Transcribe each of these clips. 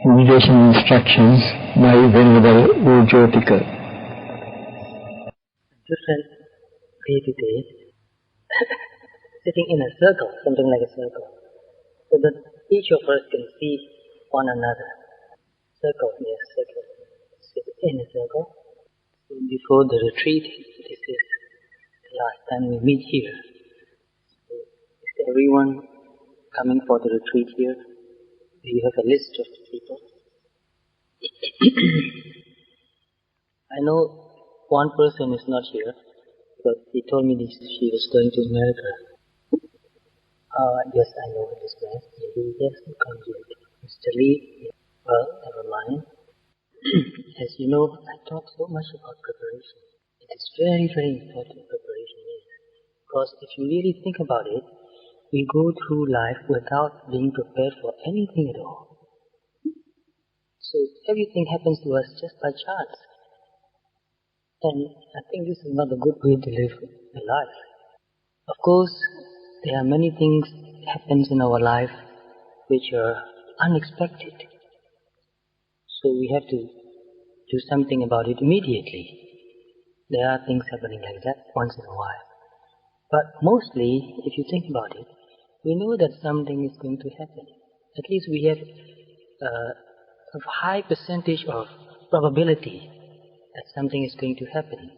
meditation instructions by Venerable U Jotika. Different day-to-day, sitting in a circle, something like a circle, so that each of us can see one another. Circle, yes, circle. Sit in a circle. So before the retreat, this is the last time we meet here. So is everyone coming for the retreat here? Do you have a list of people? I know one person is not here because he told me she was going to America. Yes, I know this man. Maybe he hasn't come yet. Mr. Lee, well, never mind. As you know, I talk so much about preparation. It is very, very important, preparation is. Because if you really think about it, we go through life without being prepared for anything at all. So everything happens to us just by chance. And I think this is not a good way to live a life. Of course, there are many things that happen in our life which are unexpected. So we have to do something about it immediately. There are things happening like that once in a while. But mostly, if you think about it, we know that something is going to happen. At least we have a high percentage of probability that something is going to happen.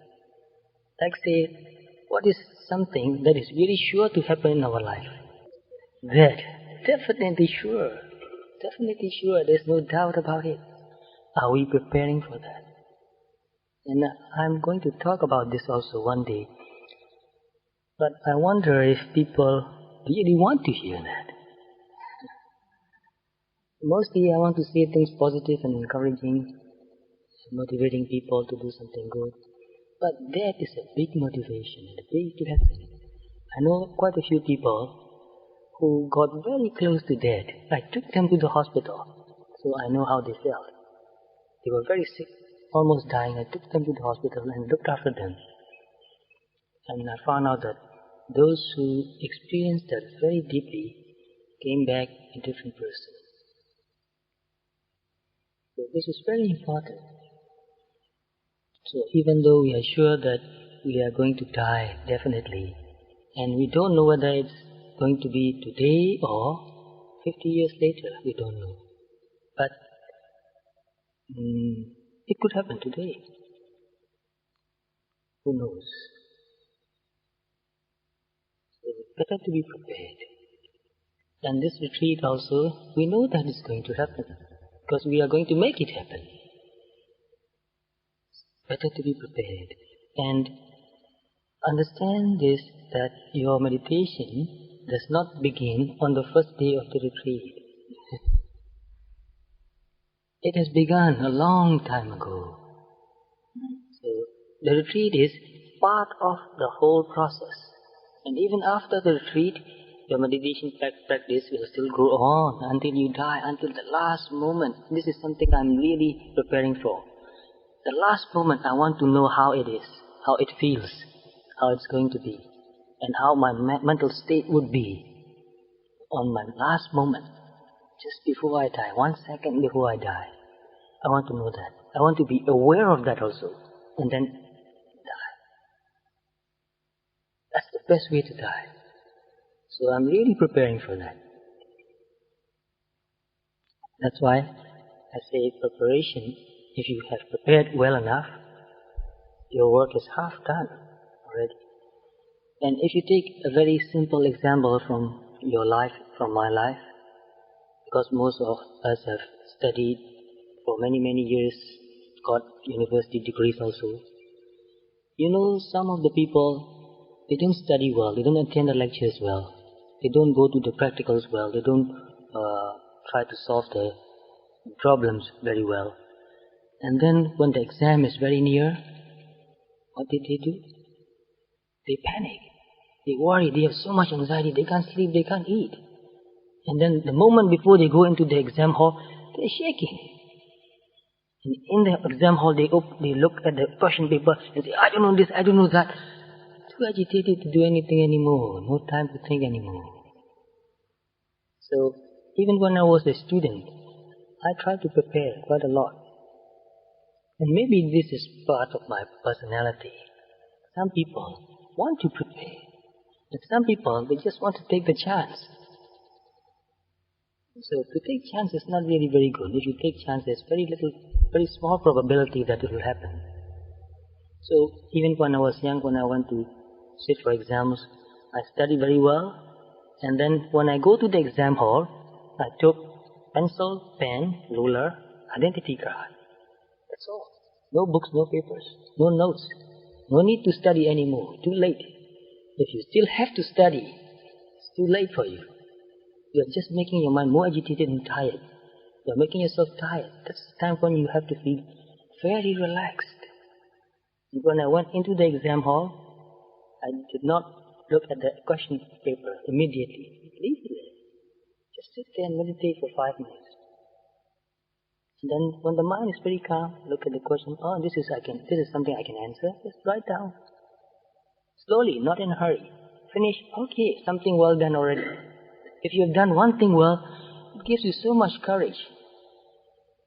Like say, what is something that is really sure to happen in our life? That, definitely sure. Definitely sure, there's no doubt about it. Are we preparing for that? And I'm going to talk about this also one day. But I wonder if people really want to hear that. Mostly I want to say things positive and encouraging, motivating people to do something good. But that is a big motivation and a big to happen. I know quite a few people who got very close to death. I took them to the hospital, so I know how they felt. They were very sick, almost dying. I took them to the hospital and looked after them. And I found out that those who experienced that very deeply came back a different person. So this is very important. So even though we are sure that we are going to die, definitely, and we don't know whether it's going to be today or 50 years later, we don't know. But it could happen today. Who knows? So it's better to be prepared. And this retreat also, we know that it's going to happen, because we are going to make it happen. Better to be prepared. And understand this, that your meditation does not begin on the first day of the retreat. It has begun a long time ago. So the retreat is part of the whole process. And even after the retreat, your meditation practice will still go on until you die, until the last moment. This is something I'm really preparing for. The last moment I want to know how it is, how it feels, how it's going to be, and how my mental state would be on my last moment, just before I die, 1 second before I die. I want to know that. I want to be aware of that also, and then die. That's the best way to die. So I'm really preparing for that. That's why I say preparation. If you have prepared well enough, your work is half done already. And if you take a very simple example from your life, from my life, because most of us have studied for many, many years, got university degrees also. You know, some of the people, they don't study well, they don't attend the lectures well, they don't go to the practicals well, they don't try to solve the problems very well. And then when the exam is very near, what did they do? They panic. They worry. They have so much anxiety. They can't sleep. They can't eat. And then the moment before they go into the exam hall, they're shaking. And in the exam hall, they look at the question paper and say, I don't know this, I don't know that. Too agitated to do anything anymore. No time to think anymore. So even when I was a student, I try to prepare quite a lot. And maybe this is part of my personality. Some people want to prepare. And some people, they just want to take the chance. So to take chance is not really very good. If you take chance, there's very small probability that it will happen. So even when I was young, when I went to sit for exams, I studied very well. And then when I go to the exam hall, I took pencil, pen, ruler, identity card. That's all. No books, no papers, no notes. No need to study anymore. Too late. If you still have to study, it's too late for you. You're just making your mind more agitated and tired. You're making yourself tired. That's the time when you have to feel very relaxed. When I went into the exam hall, I did not look at the question paper immediately. Leave it there. Just sit there and meditate for 5 minutes. And then when the mind is very calm, look at the question, oh, this is something I can answer. Just write down. Slowly, not in a hurry. Finish, okay, something well done already. If you have done one thing well, it gives you so much courage.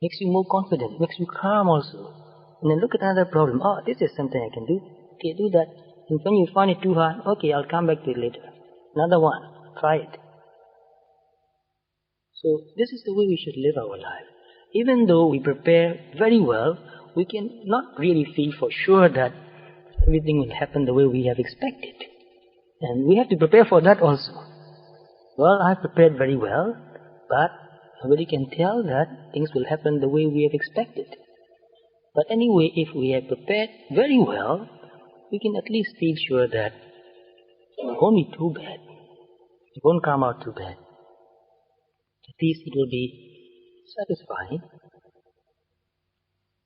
Makes you more confident, makes you calm also. And then look at another problem. Oh, this is something I can do. Okay, do that. And when you find it too hard, okay, I'll come back to it later. Another one. Try it. So this is the way we should live our life. Even though we prepare very well, we can not really feel for sure that everything will happen the way we have expected. And we have to prepare for that also. Well, I prepared very well, but nobody can tell that things will happen the way we have expected. But anyway, if we have prepared very well, we can at least feel sure that it won't be too bad. It won't come out too bad. At least it will be satisfying.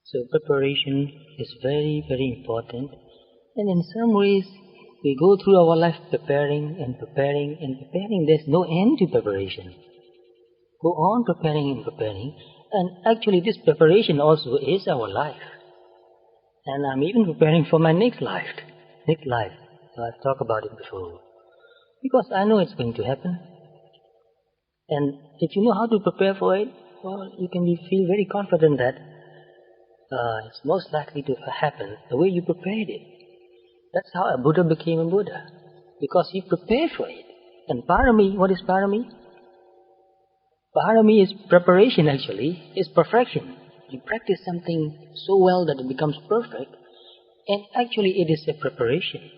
So preparation is very, very important. And in some ways, we go through our life preparing and preparing and preparing. There's no end to preparation. Go on preparing and preparing. And actually this preparation also is our life. And I'm even preparing for my next life. So I've talked about it before. Because I know it's going to happen. And if you know how to prepare for it, well, you can feel very confident that it's most likely to happen the way you prepared it. That's how a Buddha became a Buddha. Because he prepared for it. And parami, what is parami? Parami is preparation actually, is perfection. You practice something so well that it becomes perfect, and actually it is a preparation.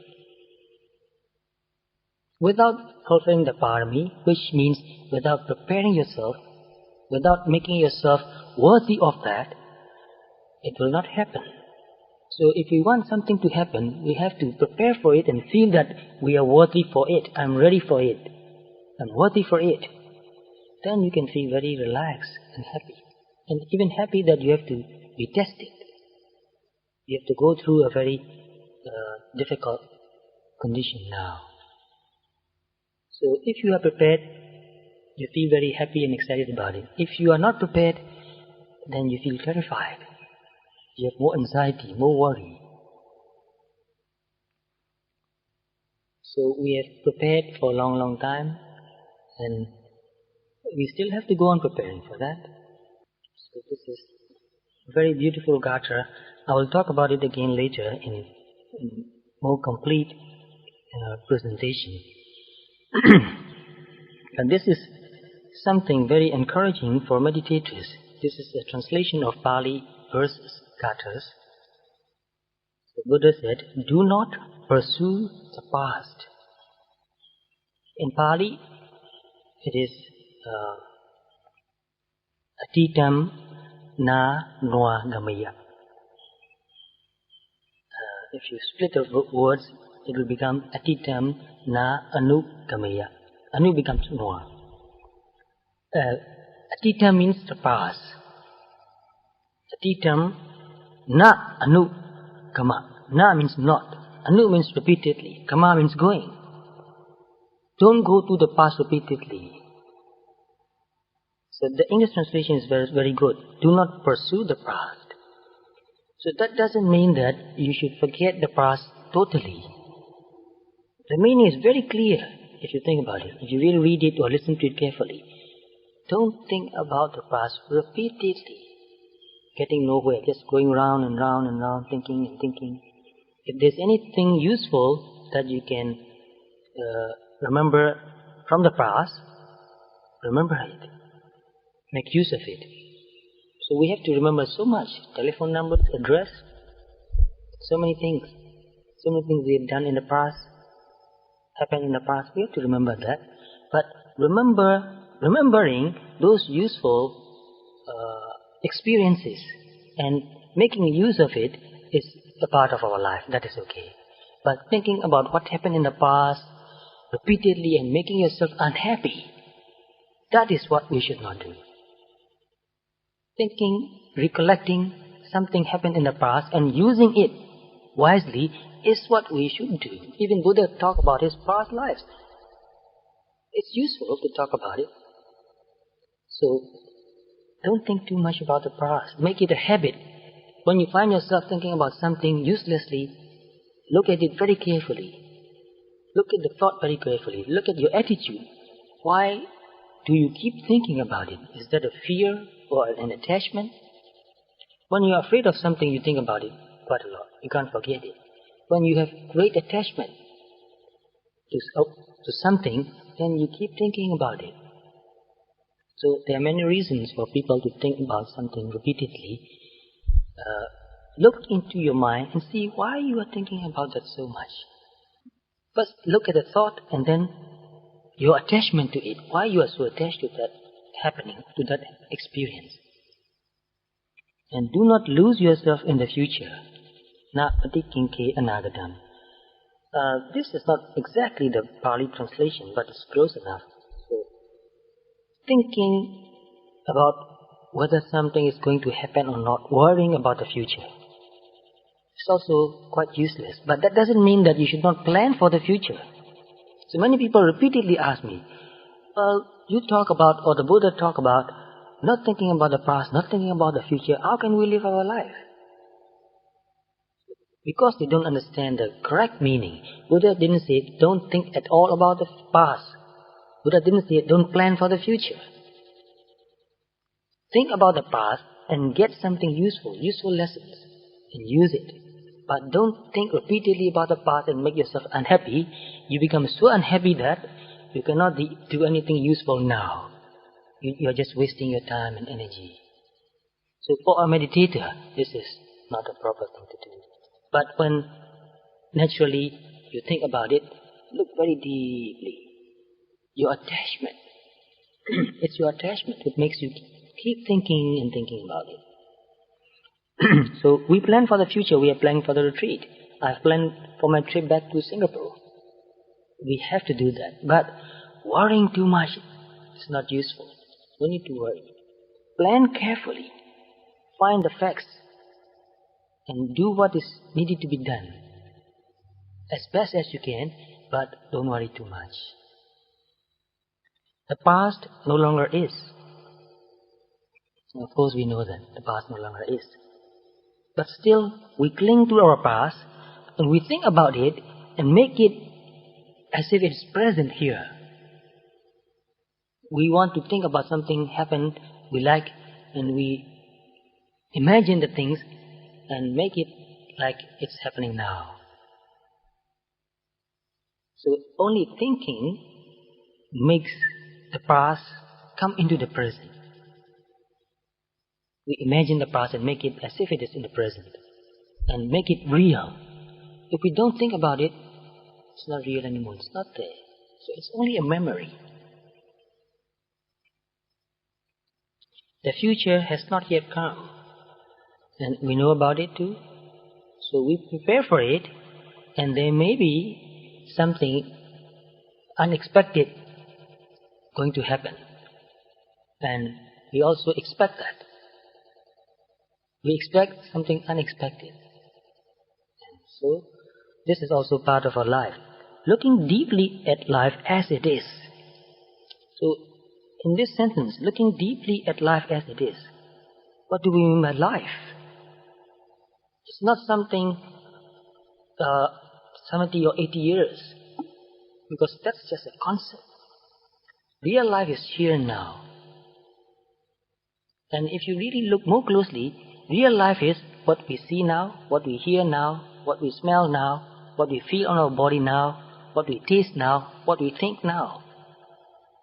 Without fulfilling the parami, which means without preparing yourself, without making yourself worthy of that, it will not happen. So if we want something to happen, we have to prepare for it and feel that we are worthy for it. I'm ready for it. I'm worthy for it. Then you can feel very relaxed and happy. And even happy that you have to be tested. You have to go through a very difficult condition now. So if you are prepared, you feel very happy and excited about it. If you are not prepared, then you feel terrified. You have more anxiety, more worry. So we have prepared for a long, long time, and we still have to go on preparing for that. So this is a very beautiful Gatra. I will talk about it again later in more complete presentation. And this is something very encouraging for meditators. This is a translation of Pali verses, Gatras. The Buddha said, do not pursue the past. In Pali, it is atitam na noa gamaya. If you split the words, it will become atitam na anu gamaya. Anu becomes noa. Atitam means the past. Atitam na anu kama. Na means not. Anu means repeatedly. Kama means going. Don't go to the past repeatedly. So the English translation is very, very good. Do not pursue the past. So that doesn't mean that you should forget the past totally. The meaning is very clear if you think about it. If you really read it or listen to it carefully. don't think about the past repeatedly, getting nowhere, just going round and round and round, thinking and thinking. If there's anything useful that you can remember from the past, remember it. Make use of it. So we have to remember so much. Telephone numbers, address, so many things. So many things we have done in the past, happened in the past. We have to remember that. But remembering those useful experiences and making use of it is a part of our life. That is okay. But thinking about what happened in the past repeatedly and making yourself unhappy, that is what we should not do. Thinking, recollecting something happened in the past and using it wisely is what we should do. Even Buddha talked about his past lives. It's useful to talk about it. So, don't think too much about the past. Make it a habit. When you find yourself thinking about something uselessly, look at it very carefully. Look at the thought very carefully. Look at your attitude. Why do you keep thinking about it? Is that a fear or an attachment? When you are afraid of something, you think about it quite a lot. You can't forget it. When you have great attachment to something, then you keep thinking about it. So there are many reasons for people to think about something repeatedly. Look into your mind and see why you are thinking about that so much. First, look at the thought and then your attachment to it. Why you are so attached to that happening, to that experience. And do not lose yourself in the future. Na patikinke anagadam. This is not exactly the Pali translation, but it's close enough. So, thinking about whether something is going to happen or not, worrying about the future, it's also quite useless. But that doesn't mean that you should not plan for the future. So many people repeatedly ask me, well, you talk about, or the Buddha talk about, not thinking about the past, not thinking about the future. How can we live our life? Because they don't understand the correct meaning. Buddha didn't say, don't think at all about the past. Buddha didn't say, don't plan for the future. Think about the past and get something useful lessons, and use it. But don't think repeatedly about the past and make yourself unhappy. You become so unhappy that you cannot do anything useful now. You are just wasting your time and energy. So for a meditator, this is not a proper thing to do. But when naturally you think about it, look very deeply. Your attachment. It's your attachment that makes you keep thinking and thinking about it. So we plan for the future. We are planning for the retreat. I've planned for my trip back to Singapore. We have to do that. But worrying too much is not useful. No need to worry. Plan carefully. Find the facts. And do what is needed to be done. As best as you can, but don't worry too much. The past no longer is. Of course we know that the past no longer is. But still, we cling to our past and we think about it and make it as if it's present here. We want to think about something happened we like and we imagine the things and make it like it's happening now. So only thinking makes the past come into the present. We imagine the past and make it as if it is in the present. And make it real. If we don't think about it, it's not real anymore. It's not there. So it's only a memory. The future has not yet come. And we know about it too. So we prepare for it. And there may be something unexpected going to happen. And we also expect that. We expect something unexpected. And so, this is also part of our life. Looking deeply at life as it is. So, in this sentence, looking deeply at life as it is, what do we mean by life? It's not something 70 or 80 years, because that's just a concept. Real life is here and now. And if you really look more closely, real life is what we see now, what we hear now, what we smell now, what we feel on our body now, what we taste now, what we think now.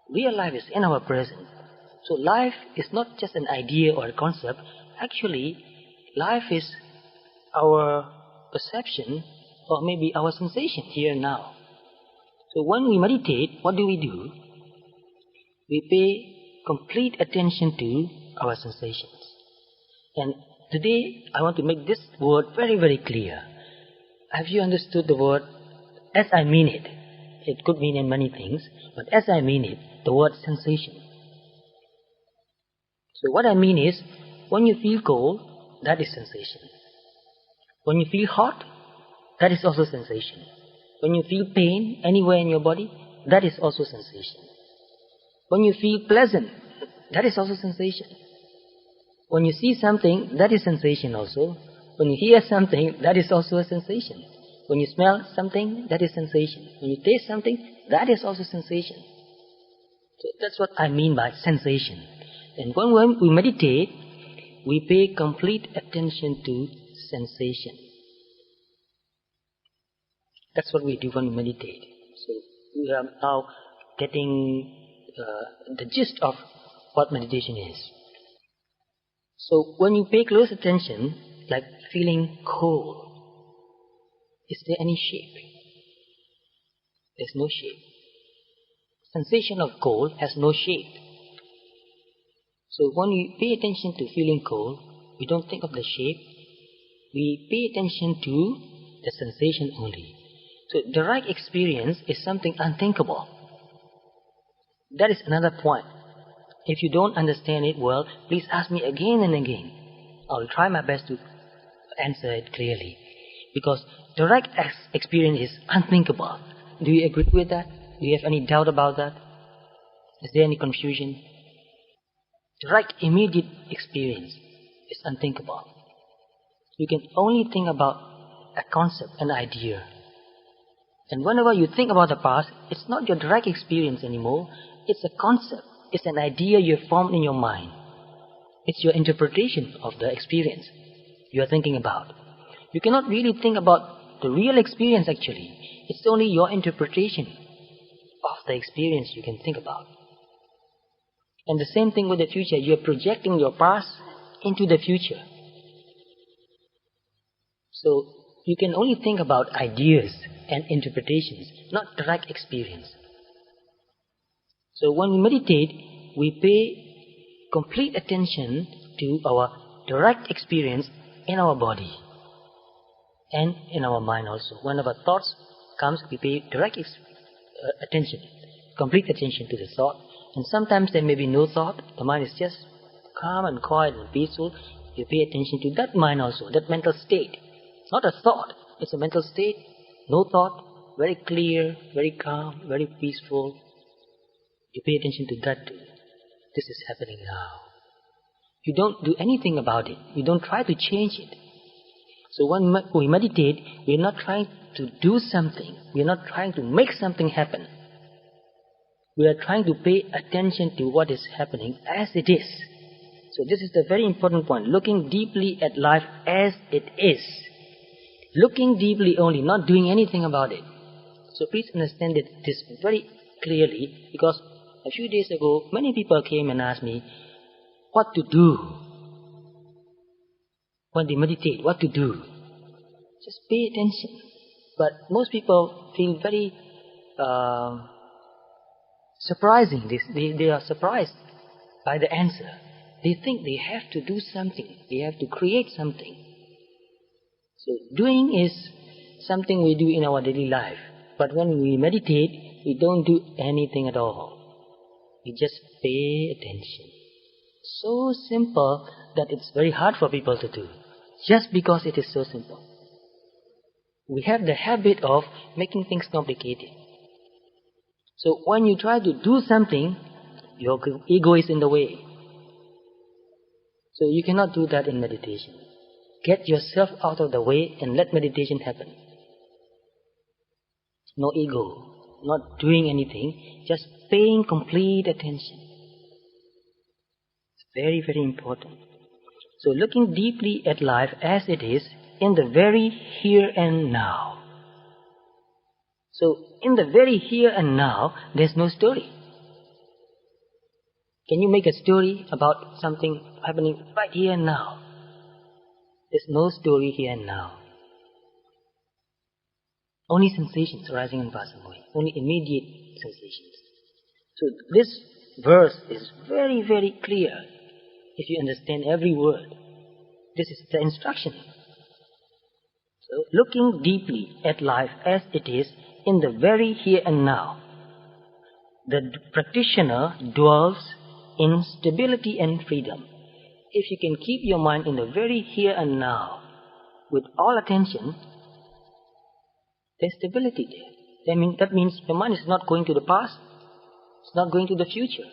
Real life is in our present. So life is not just an idea or a concept. Actually, life is our perception or maybe our sensation here and now. So when we meditate, what do? We pay complete attention to our sensations. And today, I want to make this word very, very clear. Have you understood the word as I mean it? It could mean in many things, but as I mean it, the word sensation. So what I mean is, when you feel cold, that is sensation. When you feel hot, that is also sensation. When you feel pain anywhere in your body, that is also sensation. When you feel pleasant, that is also sensation. When you see something, that is sensation also. When you hear something, that is also a sensation. When you smell something, that is sensation. When you taste something, that is also sensation. So that's what I mean by sensation. And when we meditate, we pay complete attention to sensation. That's what we do when we meditate. So we are now getting the gist of what meditation is. So when you pay close attention, like feeling cold, is there any shape? There's no shape. Sensation of cold has no shape. So when we pay attention to feeling cold, we don't think of the shape. We pay attention to the sensation only. So direct experience is something unthinkable. That is another point. If you don't understand it well, please ask me again and again. I'll try my best to answer it clearly. Because direct experience is unthinkable. Do you agree with that? Do you have any doubt about that? Is there any confusion? Direct, immediate experience is unthinkable. You can only think about a concept, an idea. And whenever you think about the past, it's not your direct experience anymore. It's a concept. It's an idea you have formed in your mind. It's your interpretation of the experience you are thinking about. You cannot really think about the real experience actually. It's only your interpretation of the experience you can think about. And the same thing with the future. You are projecting your past into the future. So you can only think about ideas and interpretations, not direct experience. So when we meditate, we pay complete attention to our direct experience in our body and in our mind also. Whenever thoughts comes, we pay direct attention, complete attention to the thought. And sometimes there may be no thought. The mind is just calm and quiet and peaceful. You pay attention to that mind also, that mental state. It's not a thought, it's a mental state. No thought, very clear, very calm, very peaceful. You pay attention to that too. This is happening now. You don't do anything about it. You don't try to change it. So when we meditate, we're not trying to do something. We're not trying to make something happen. We are trying to pay attention to what is happening as it is. So this is the very important point. Looking deeply at life as it is. Looking deeply only, not doing anything about it. So please understand this very clearly, because a few days ago, many people came and asked me what to do when they meditate, what to do. Just pay attention. But most people feel very surprising. They are surprised by the answer. They think they have to do something. They have to create something. So doing is something we do in our daily life. But when we meditate, we don't do anything at all. We just pay attention. So simple that it's very hard for people to do. Just because it is so simple. We have the habit of making things complicated. So when you try to do something, your ego is in the way. So you cannot do that in meditation. Get yourself out of the way and let meditation happen. No ego, not doing anything, just paying complete attention. Very, very important. So looking deeply at life as it is in the very here and now. So in the very here and now, there's no story. Can you make a story about something happening right here and now? There's no story here and now. Only sensations arising and passing away. Only immediate sensations. So this verse is very, very clear if you understand every word. This is the instruction. So looking deeply at life as it is in the very here and now, the practitioner dwells in stability and freedom. If you can keep your mind in the very here and now with all attention, there's stability there. That means your mind is not going to the past, it's not going to the future.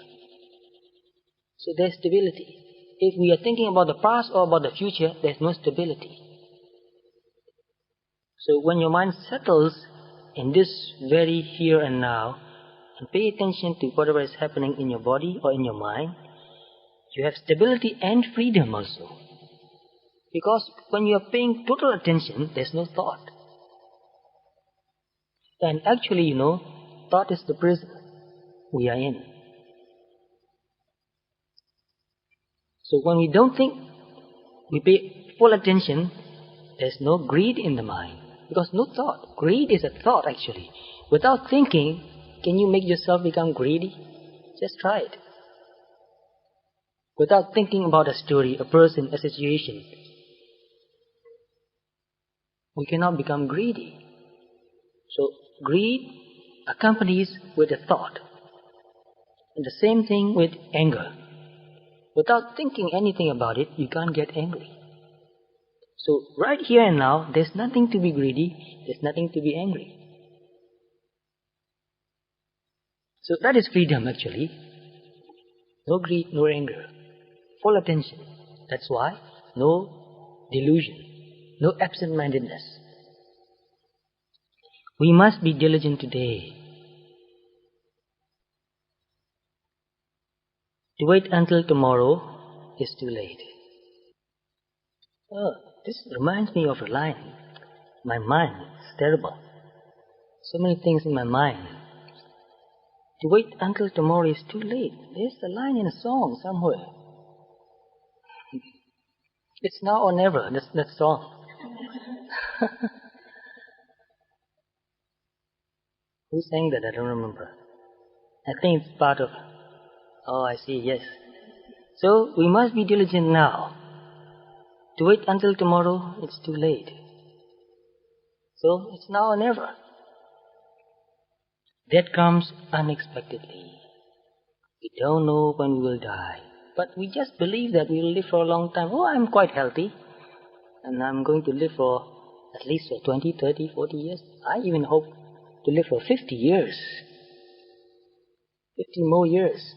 So there's stability. If we are thinking about the past or about the future, there's no stability. So when your mind settles in this very here and now, and pay attention to whatever is happening in your body or in your mind, you have stability and freedom also. Because when you are paying total attention, there's no thought. And actually, thought is the prison we are in. So when we don't think, we pay full attention, there's no greed in the mind. Because no thought. Greed is a thought actually. Without thinking, can you make yourself become greedy? Just try it. Without thinking about a story, a person, a situation, we cannot become greedy. So greed accompanies with a thought. And the same thing with anger. Without thinking anything about it, you can't get angry. So right here and now, there's nothing to be greedy, there's nothing to be angry. So that is freedom actually. No greed, no anger. Full attention. That's why no delusion, no absent-mindedness. We must be diligent today. To wait until tomorrow is too late. Oh, this reminds me of a line. My mind is terrible. So many things in my mind. To wait until tomorrow is too late. There's a line in a song somewhere. It's now or never, that song. Who sang that? I don't remember. I think it's part of... Oh, I see, yes. So, we must be diligent now. To wait until tomorrow, it's too late. So, it's now or never. Death comes unexpectedly. We don't know when we will die. But we just believe that we will live for a long time. Oh, I'm quite healthy. And I'm going to live for at least for 20, 30, 40 years. I even hope to live for 50 years. 50 more years.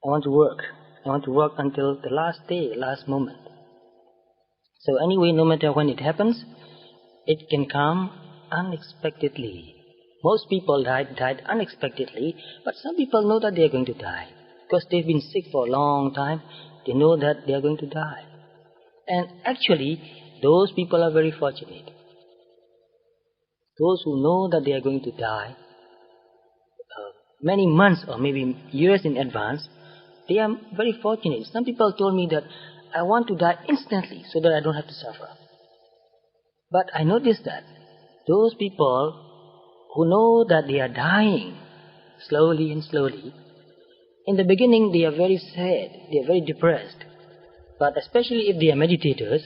I want to work. I want to work until the last day, last moment. So anyway, no matter when it happens, it can come unexpectedly. Most people died unexpectedly, but some people know that they are going to die. Because they've been sick for a long time, they know that they are going to die. And actually, those people are very fortunate. Those who know that they are going to die many months or maybe years in advance, they are very fortunate. Some people told me that I want to die instantly so that I don't have to suffer. But I noticed that those people who know that they are dying slowly and slowly, in the beginning they are very sad, they are very depressed. But especially if they are meditators,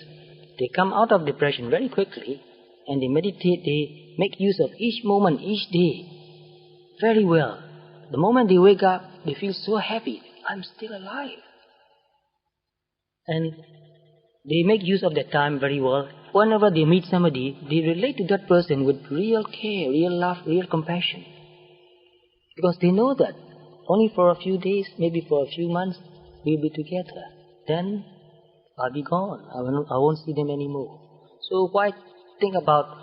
they come out of depression very quickly and they meditate, they make use of each moment, each day very well. The moment they wake up, they feel so happy. I'm still alive. And they make use of that time very well. Whenever they meet somebody, they relate to that person with real care, real love, real compassion. Because they know that only for a few days, maybe for a few months, we'll be together. Then I'll be gone. I won't see them anymore. So why think about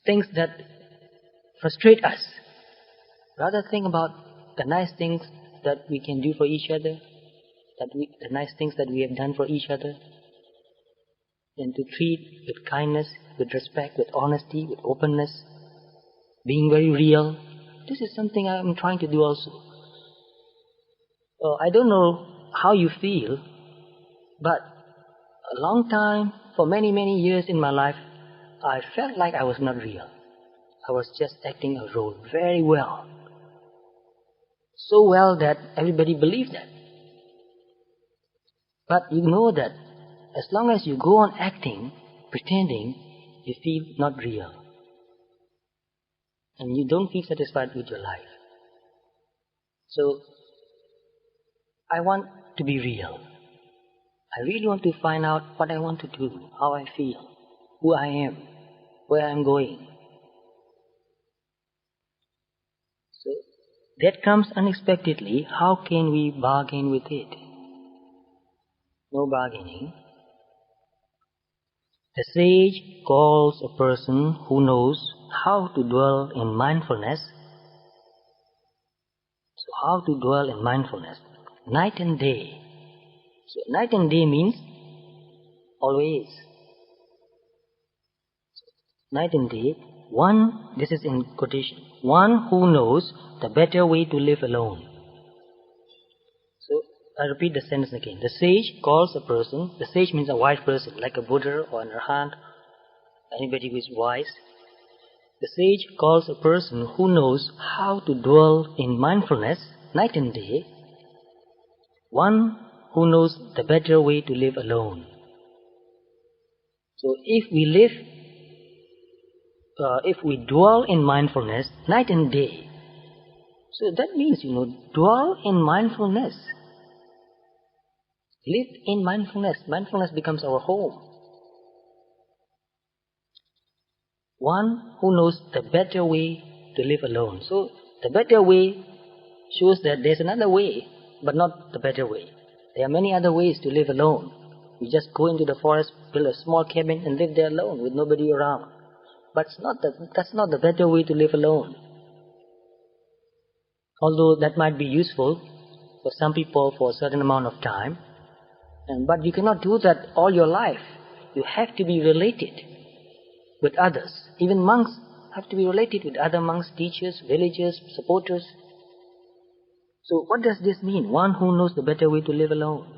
things that frustrate us? Rather think about the nice things that we can do for each other, the nice things that we have done for each other, and to treat with kindness, with respect, with honesty, with openness, being very real. This is something I am trying to do also. I don't know how you feel, but a long time, for many, many years in my life, I felt like I was not real. I was just acting a role very well. So well that everybody believed that. But you know that as long as you go on acting, pretending, you feel not real. And you don't feel satisfied with your life. So, I want to be real. I really want to find out what I want to do, how I feel, who I am, where I am going. So, that comes unexpectedly. How can we bargain with it? No bargaining. The sage calls a person who knows how to dwell in mindfulness. So how to dwell in mindfulness? Night and day. So night and day means always. So, night and day, one, this is in quotation, one who knows the better way to live alone. So I repeat the sentence again. The sage calls a person, the sage means a wise person, like a Buddha or an Arhat, anybody who is wise. The sage calls a person who knows how to dwell in mindfulness night and day, one who knows the better way to live alone. So if we dwell in mindfulness night and day, so that means, dwell in mindfulness. Live in mindfulness. Mindfulness becomes our home. One who knows the better way to live alone. So the better way shows that there's another way, but not the better way. There are many other ways to live alone. You just go into the forest, build a small cabin and live there alone with nobody around. But that's not the better way to live alone. Although that might be useful for some people for a certain amount of time, but you cannot do that all your life. You have to be related with others. Even monks have to be related with other monks, teachers, villagers, supporters. So what does this mean? One who knows the better way to live alone.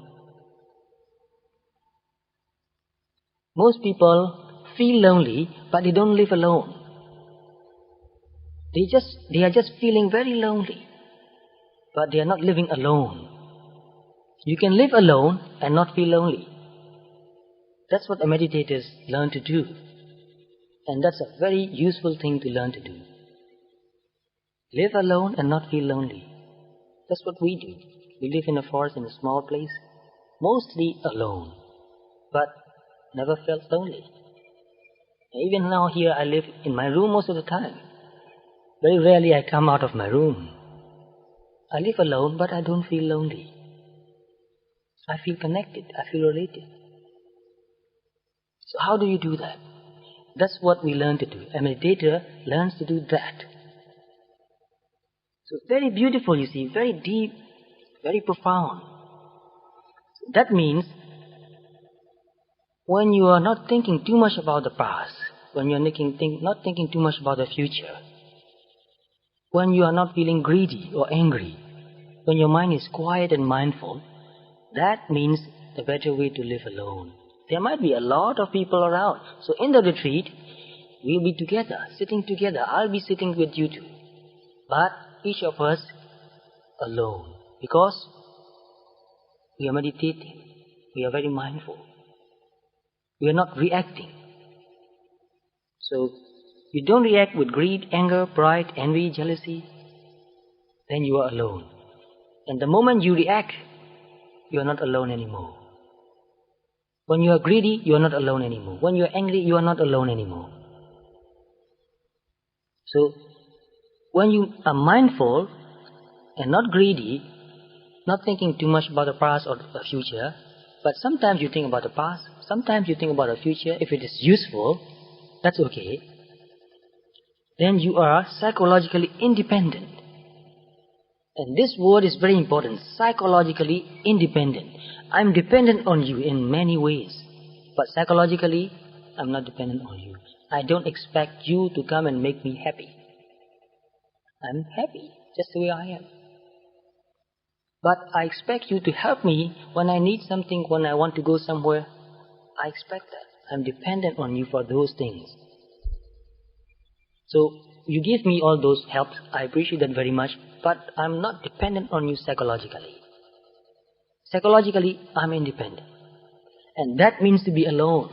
Most people feel lonely, but they don't live alone. They are just feeling very lonely, but they are not living alone. You can live alone and not feel lonely. That's what the meditators learn to do. And that's a very useful thing to learn to do. Live alone and not feel lonely. That's what we do. We live in a forest in a small place, mostly alone, but never felt lonely. Even now here I live in my room most of the time. Very rarely I come out of my room. I live alone, but I don't feel lonely. I feel connected, I feel related. So how do you do that? That's what we learn to do. A meditator learns to do that. So very beautiful, you see, very deep, very profound. That means when you are not thinking too much about the past, when you are not thinking too much about the future, when you are not feeling greedy or angry, when your mind is quiet and mindful, that means the better way to live alone. There might be a lot of people around. So in the retreat, we'll be together, sitting together. I'll be sitting with you too. But each of us alone. Because we are meditating. We are very mindful. We are not reacting. So you don't react with greed, anger, pride, envy, jealousy. Then you are alone. And the moment you react, you are not alone anymore. When you are greedy, you are not alone anymore. When you are angry, you are not alone anymore. So, when you are mindful and not greedy, not thinking too much about the past or the future, but sometimes you think about the past, sometimes you think about the future. If it is useful, that's okay. Then you are psychologically independent. And this word is very important, psychologically independent. I'm dependent on you in many ways, but psychologically, I'm not dependent on you. I don't expect you to come and make me happy. I'm happy just the way I am. But I expect you to help me when I need something, when I want to go somewhere. I expect that. I'm dependent on you for those things. So you give me all those helps. I appreciate that very much. But I'm not dependent on you psychologically. Psychologically, I'm independent. And that means to be alone.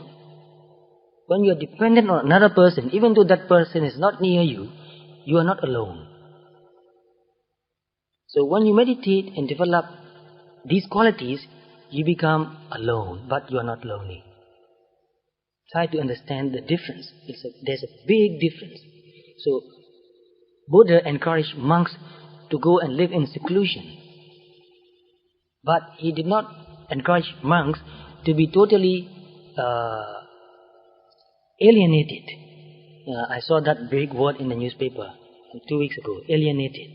When you are dependent on another person, even though that person is not near you, you are not alone. So when you meditate and develop these qualities, you become alone, but you are not lonely. Try to understand the difference. There's a big difference. So Buddha encouraged monks to go and live in seclusion. But he did not encourage monks to be totally alienated. I saw that big word in the newspaper 2 weeks ago, alienated.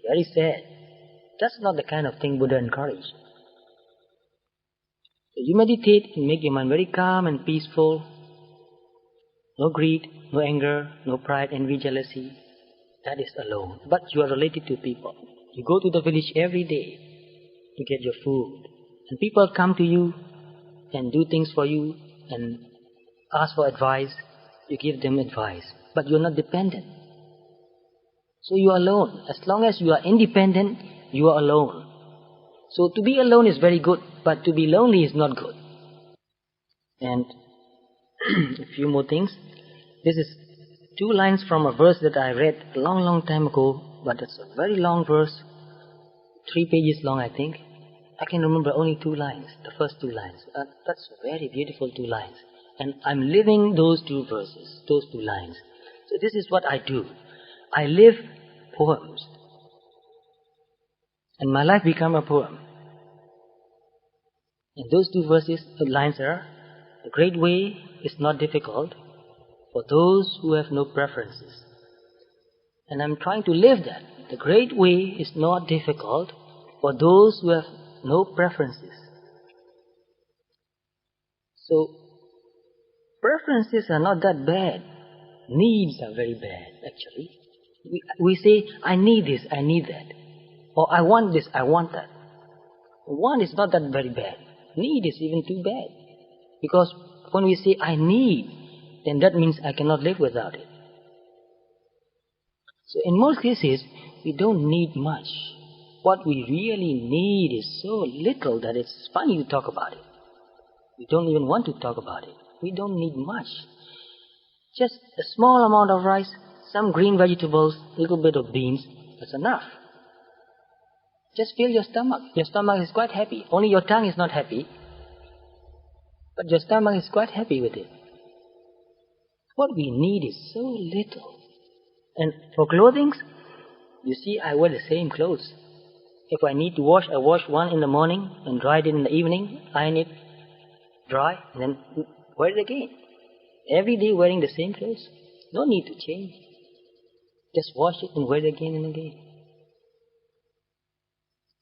Very sad. That's not the kind of thing Buddha encouraged. So you meditate and make your mind very calm and peaceful. No greed, no anger, no pride, envy, jealousy. That is alone. But you are related to people. You go to the village every day to get your food. And people come to you and do things for you and ask for advice. You give them advice. But you are not dependent. So you are alone. As long as you are independent, you are alone. So to be alone is very good, but to be lonely is not good. And a few more things. This is 2 lines from a verse that I read a long time ago, but it's a very long verse, 3 pages long I think. I can remember only 2 lines, the first 2 lines. That's very beautiful 2 lines. And I'm living those 2 verses, those 2 lines. So this is what I do. I live poems. And my life become a poem. And those 2 verses, the lines are, the great way is not difficult for those who have no preferences. And I'm trying to live that. The great way is not difficult for those who have no preferences. So, preferences are not that bad. Needs are very bad, actually. We say, I need this, I need that. Or I want this, I want that. Want is not that very bad. Need is even too bad. Because when we say, I need, then that means I cannot live without it. So in most cases, we don't need much. What we really need is so little that it's funny to talk about it. We don't even want to talk about it. We don't need much. Just a small amount of rice, some green vegetables, a little bit of beans, that's enough. Just fill your stomach. Your stomach is quite happy. Only your tongue is not happy. But your stomach is quite happy with it. What we need is so little. And for clothing, you see, I wear the same clothes. If I need to wash, I wash one in the morning and dry it in the evening, iron it, dry, and then wear it again. Every day wearing the same clothes. No need to change. Just wash it and wear it again and again.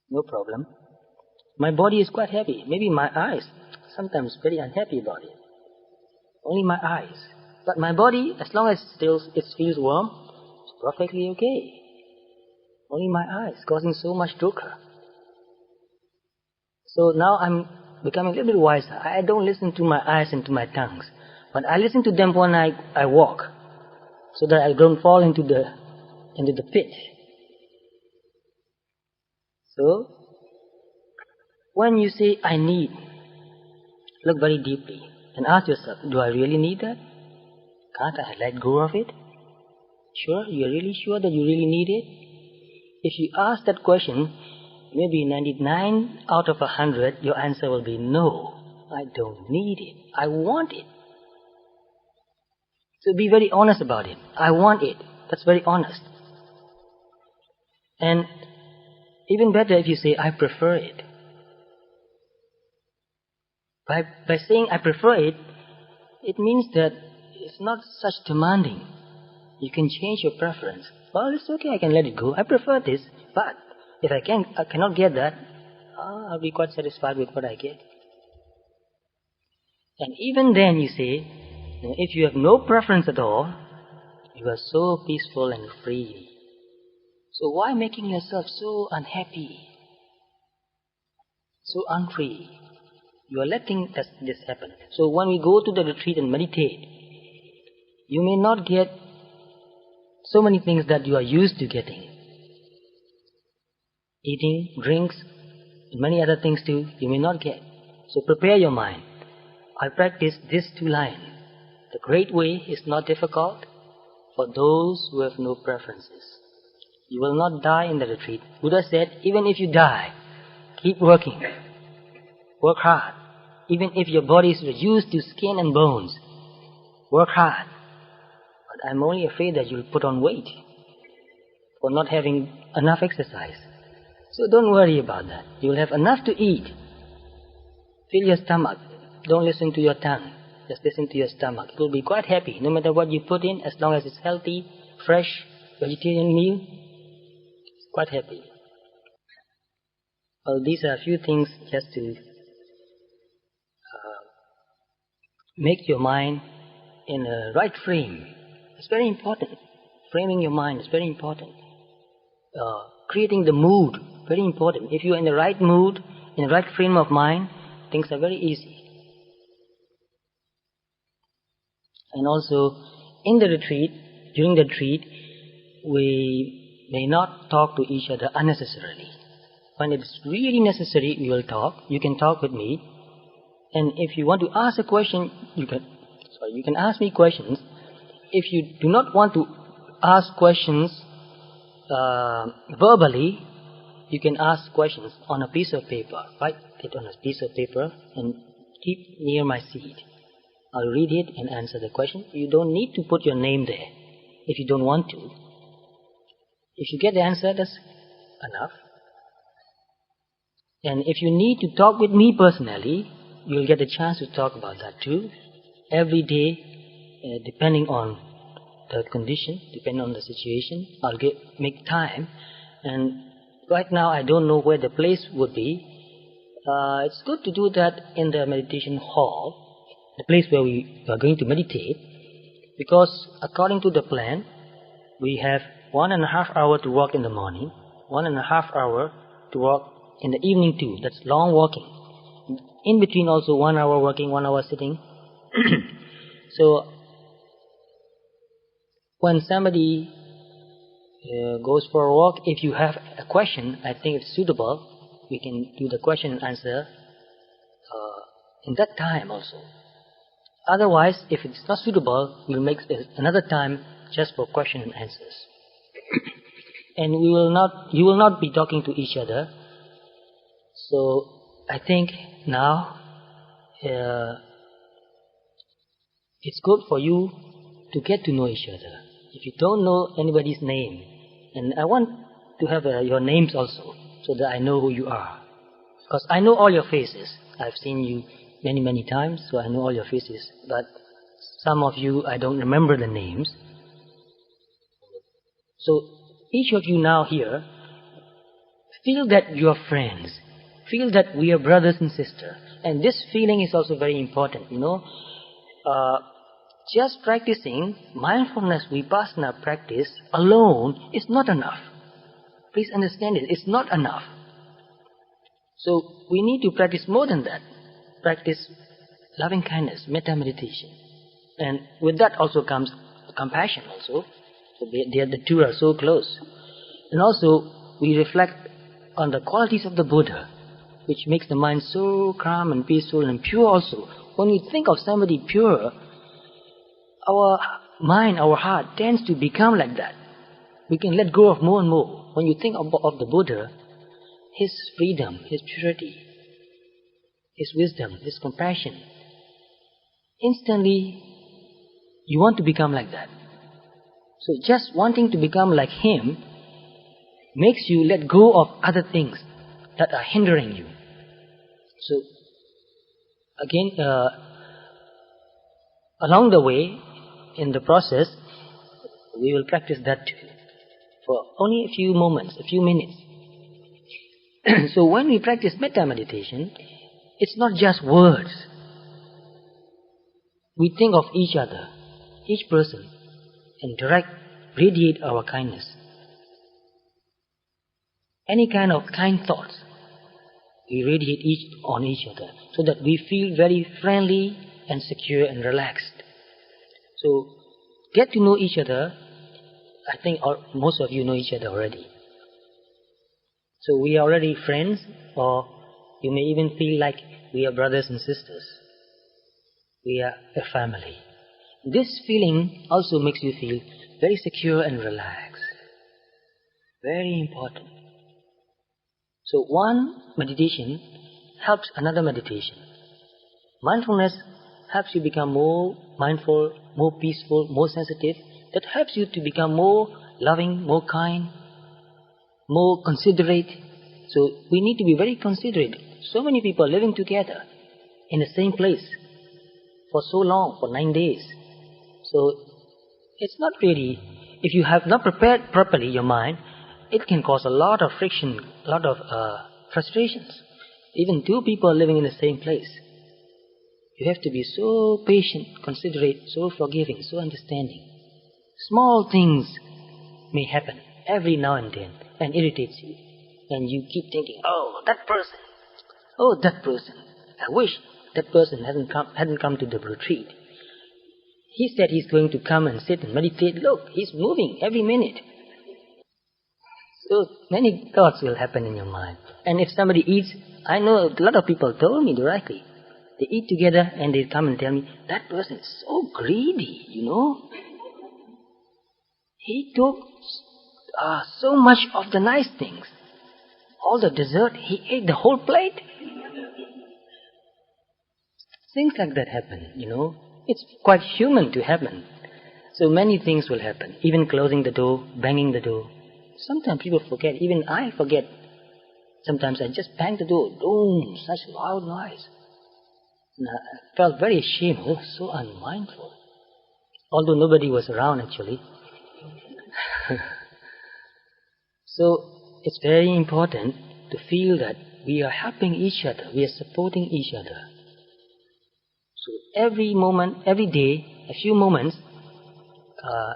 No problem. My body is quite happy. Maybe my eyes, sometimes very unhappy about it. Only my eyes. But my body, as long as it feels warm, it's perfectly okay. Only my eyes causing so much dukkha. So now I'm becoming a little bit wiser. I don't listen to my eyes and to my tongues. But I listen to them when I walk. So that I don't fall into the pit. So, when you say, I need, look very deeply and ask yourself, do I really need that? Can't I let go of it? Sure? You're really sure that you really need it? If you ask that question, maybe 99 out of 100, your answer will be no. I don't need it. I want it. So be very honest about it. I want it. That's very honest. And even better if you say, I prefer it. By saying I prefer it, it means that it's not such demanding. You can change your preference. Well, it's okay, I can let it go. I prefer this, but If I cannot get that, I'll be quite satisfied with what I get. And even then you say, if you have no preference at all, you are so peaceful and free. So why making yourself so unhappy, so unfree? You are letting this happen. So when we go to the retreat and meditate, you may not get so many things that you are used to getting. Eating, drinks, and many other things too, you may not get. So prepare your mind. I practice these 2 lines. The great way is not difficult for those who have no preferences. You will not die in the retreat. Buddha said, even if you die, keep working. Work hard. Even if your body is reduced to skin and bones, work hard. But I'm only afraid that you'll put on weight for not having enough exercise. So don't worry about that. You'll have enough to eat. Fill your stomach. Don't listen to your tongue. Just listen to your stomach. It will be quite happy, no matter what you put in, as long as it's healthy, fresh, vegetarian meal. It's quite happy. Well, these are a few things just to make your mind in a right frame. It's very important. Framing your mind is very important. Creating the mood, very important. If you're in the right mood, in the right frame of mind, things are very easy. And also, in the retreat, during the retreat, we may not talk to each other unnecessarily. When it's really necessary, we will talk. You can talk with me. And if you want to ask a question, you can ask me questions. If you do not want to ask questions verbally, you can ask questions on a piece of paper. Write it on a piece of paper and keep near my seat. I'll read it and answer the question. You don't need to put your name there if you don't want to. If you get the answer, that's enough. And if you need to talk with me personally, you'll get a chance to talk about that too. Every day, depending on the condition, depending on the situation, I'll make time. And right now, I don't know where the place would be. It's good to do that in the meditation hall, the place where we are going to meditate, because according to the plan, we have 1.5 hours to walk in the morning, 1.5 hours to walk in the evening too. That's long walking. In between also 1 hour walking, 1 hour sitting. So when somebody goes for a walk, if you have a question, I think it's suitable, we can do the question and answer in that time also. Otherwise, if it's not suitable, we'll make another time just for question and answers. And you will not be talking to each other. So I think now it's good for you to get to know each other. If you don't know anybody's name, and I want to have your names also, so that I know who you are. Because I know all your faces. I've seen you many times, so I know all your faces. But some of you, I don't remember the names. So each of you now here, feel that you are friends. Feel that we are brothers and sisters. And this feeling is also very important, just practicing mindfulness vipassana practice alone is not enough. Please understand it, it's not enough. So we need to practice more than that. Practice loving kindness, metta meditation. And with that also comes compassion also. So the two are so close. And also we reflect on the qualities of the Buddha, which makes the mind so calm and peaceful and pure also. When we think of somebody pure, our mind, our heart tends to become like that. We can let go of more and more. When you think of the Buddha, his freedom, his purity, his wisdom, his compassion, instantly you want to become like that. So just wanting to become like him makes you let go of other things that are hindering you. So again, along the way, in the process, we will practice that too. For only a few moments, a few minutes. So when we practice metta meditation, it's not just words. We think of each other, each person, and radiate our kindness. Any kind of kind thoughts, we radiate on each other, so that we feel very friendly and secure and relaxed. So, get to know each other. I think most of you know each other already. So we are already friends, or you may even feel like we are brothers and sisters. We are a family. This feeling also makes you feel very secure and relaxed. Very important. So one meditation helps another meditation. Mindfulness helps you become more mindful, more peaceful, more sensitive. That helps you to become more loving, more kind, more considerate. So we need to be very considerate. So many people living together in the same place for so long, for 9 days. So it's not really, if you have not prepared properly your mind, it can cause a lot of friction, a lot of frustrations. Even two people living in the same place. You have to be so patient, considerate, so forgiving, so understanding. Small things may happen every now and then and irritates you. And you keep thinking, oh, that person. I wish that person hadn't come to the retreat. He said he's going to come and sit and meditate. Look, he's moving every minute. So many thoughts will happen in your mind. And if somebody eats, I know a lot of people told me directly. They eat together and they come and tell me, that person is so greedy, you know. He took so much of the nice things. All the dessert, he ate the whole plate. Things like that happen, you know. It's quite human to happen. So many things will happen. Even closing the door, banging the door. Sometimes people forget. Even I forget. Sometimes I just bang the door. Boom! Such loud noise. And I felt very ashamed. Oh, so unmindful. Although nobody was around actually. So it's very important to feel that we are helping each other. We are supporting each other. So every moment, every day, a few moments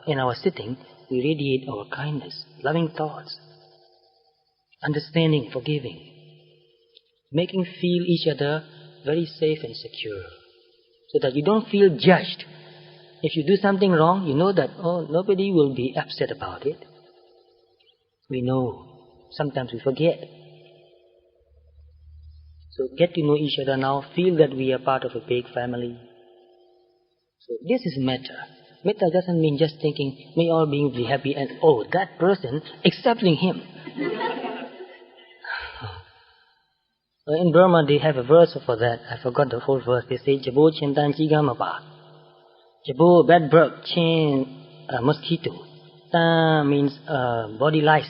in our sitting, we radiate our kindness, loving thoughts, understanding, forgiving, making feel each other very safe and secure, so that you don't feel judged. If you do something wrong, you know that, oh, nobody will be upset about it. We know. Sometimes we forget. So get to know each other now. Feel that we are part of a big family. So this is metta. Metta doesn't mean just thinking, may all beings be happy and, oh, that person, accepting him. In Burma, they have a verse for that. I forgot the whole verse. They say, Jabo chintan chiga mapa. Jabo, bad bird, chin, mosquito. Ta means body lice.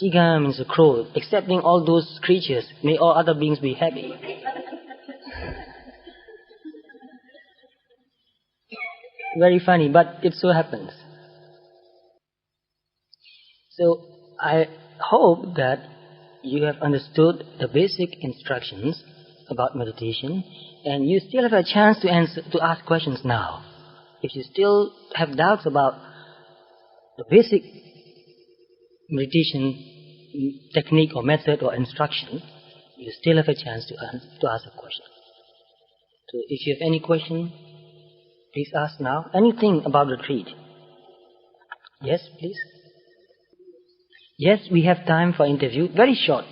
Chiga means a crow. Accepting all those creatures, may all other beings be happy. Very funny, but it so happens. So I hope that you have understood the basic instructions about meditation, and you still have a chance to ask questions now. If you still have doubts about the basic meditation technique or method or instruction, you still have a chance to ask a question. So if you have any question, please ask now. Anything about retreat? Yes, please. Yes, we have time for interview. Very short.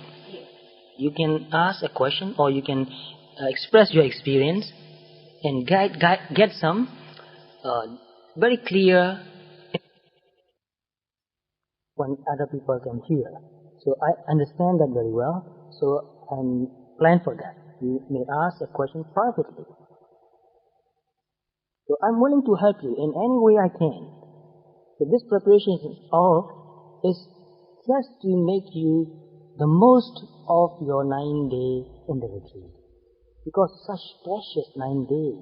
You can ask a question or you can express your experience and get some very clear when other people can hear. So I understand that very well. So I'm plan for that. You may ask a question privately. So I'm willing to help you in any way I can. So this preparation is just to make you the most of your 9 days in the retreat. Because such precious 9 days.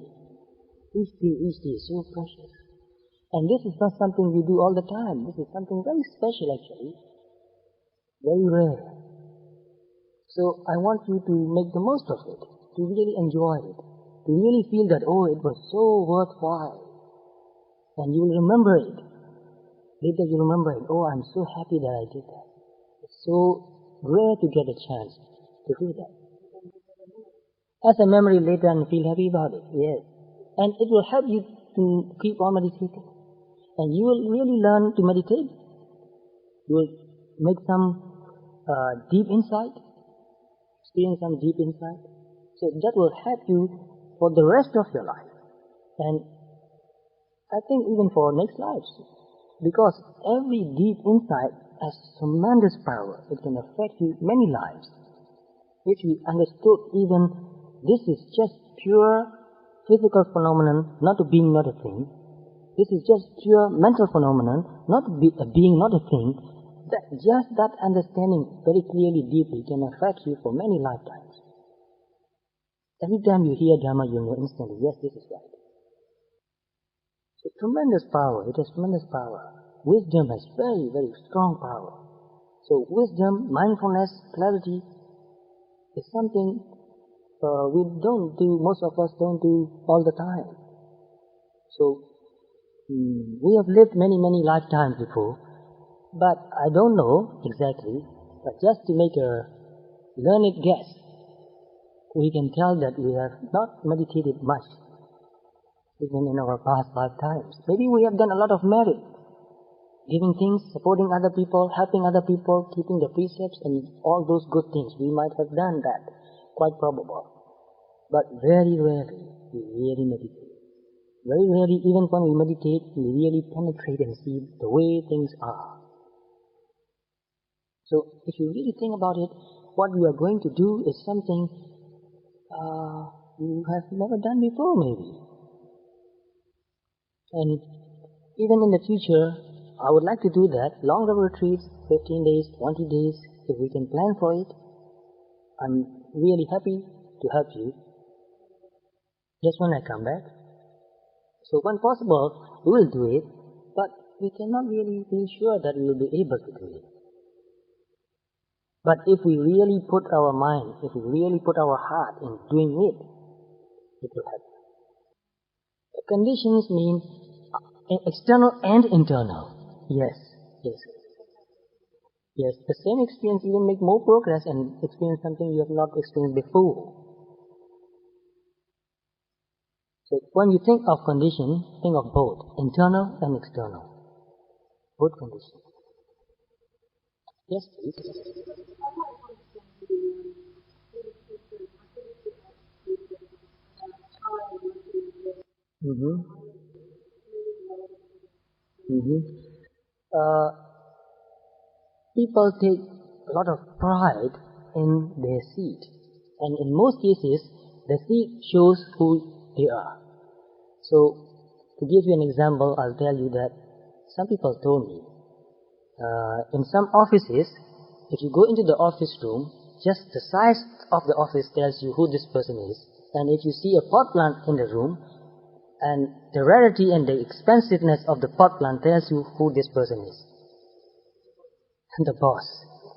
Each day is so precious. And this is not something we do all the time. This is something very special actually. Very rare. So I want you to make the most of it, to really enjoy it, to really feel that, oh, it was so worthwhile. And you will remember it. Later you remember it. Oh, I'm so happy that I did that. It's so rare to get a chance to do that. As a memory later and feel happy about it, yes. And it will help you to keep on meditating. And you will really learn to meditate. You will make some deep insight, experience some deep insight. So that will help you for the rest of your life. And I think even for next lives. Because every deep insight has tremendous power. It can affect you many lives. If you understood even this is just pure physical phenomenon, not a being, not a thing. This is just pure mental phenomenon, not a being, not a thing. That just that understanding very clearly, deeply can affect you for many lifetimes. Every time you hear Dhamma, you know instantly, yes, this is right. So tremendous power, it has tremendous power. Wisdom has very, very strong power. So wisdom, mindfulness, clarity is something we don't do, most of us don't do all the time. So we have lived many, many lifetimes before, but I don't know exactly, but just to make a learned guess, we can tell that we have not meditated much, even in our past lifetimes. Maybe we have done a lot of merit, giving things, supporting other people, helping other people, keeping the precepts and all those good things. We might have done that, quite probable. But very rarely we really meditate. Very rarely, even when we meditate, we really penetrate and see the way things are. So if you really think about it, what you are going to do is something you have never done before, maybe. And even in the future, I would like to do that. Longer retreats, 15 days, 20 days, if we can plan for it. I'm really happy to help you. Just when I come back. So when possible, we will do it, but we cannot really be sure that we will be able to do it. But if we really put our mind, if we really put our heart in doing it, it will happen. The conditions mean external and internal. Yes, yes. Yes, the same experience even make more progress and experience something you have not experienced before. So when you think of condition, think of both, internal and external. Both conditions. Yes, please. Mm-hmm. Mm-hmm. People take a lot of pride in their seat. And in most cases, the seat shows who they are. So, to give you an example, I'll tell you that some people told me, in some offices, if you go into the office room, just the size of the office tells you who this person is. And if you see a pot plant in the room, and the rarity and the expensiveness of the pot plant tells you who this person is. The boss.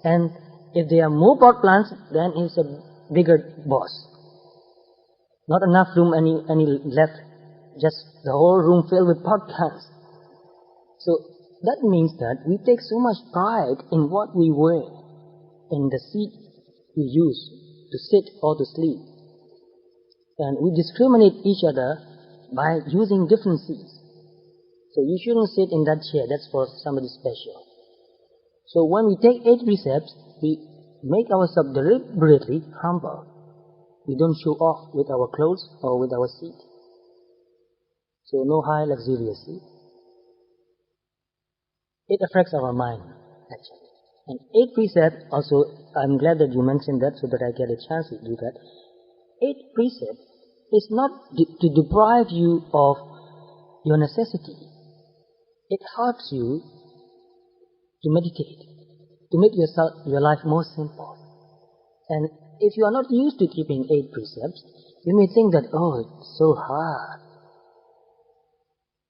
And if there are more pot plants, then he's a bigger boss. Not enough room any left, just the whole room filled with pot plants. So that means that we take so much pride in what we wear, in the seat we use to sit or to sleep. And we discriminate each other by using different seats. So you shouldn't sit in that chair, that's for somebody special. So when we take 8 precepts, we make ourselves deliberately humble. We don't show off with our clothes or with our seat. So no high luxurious seat. It affects our mind, actually. And 8 precepts also, I'm glad that you mentioned that so that I get a chance to do that. 8 precepts is not to deprive you of your necessity. It helps you to meditate, to make your life more simple. And if you are not used to keeping 8 precepts, you may think that, oh, it's so hard.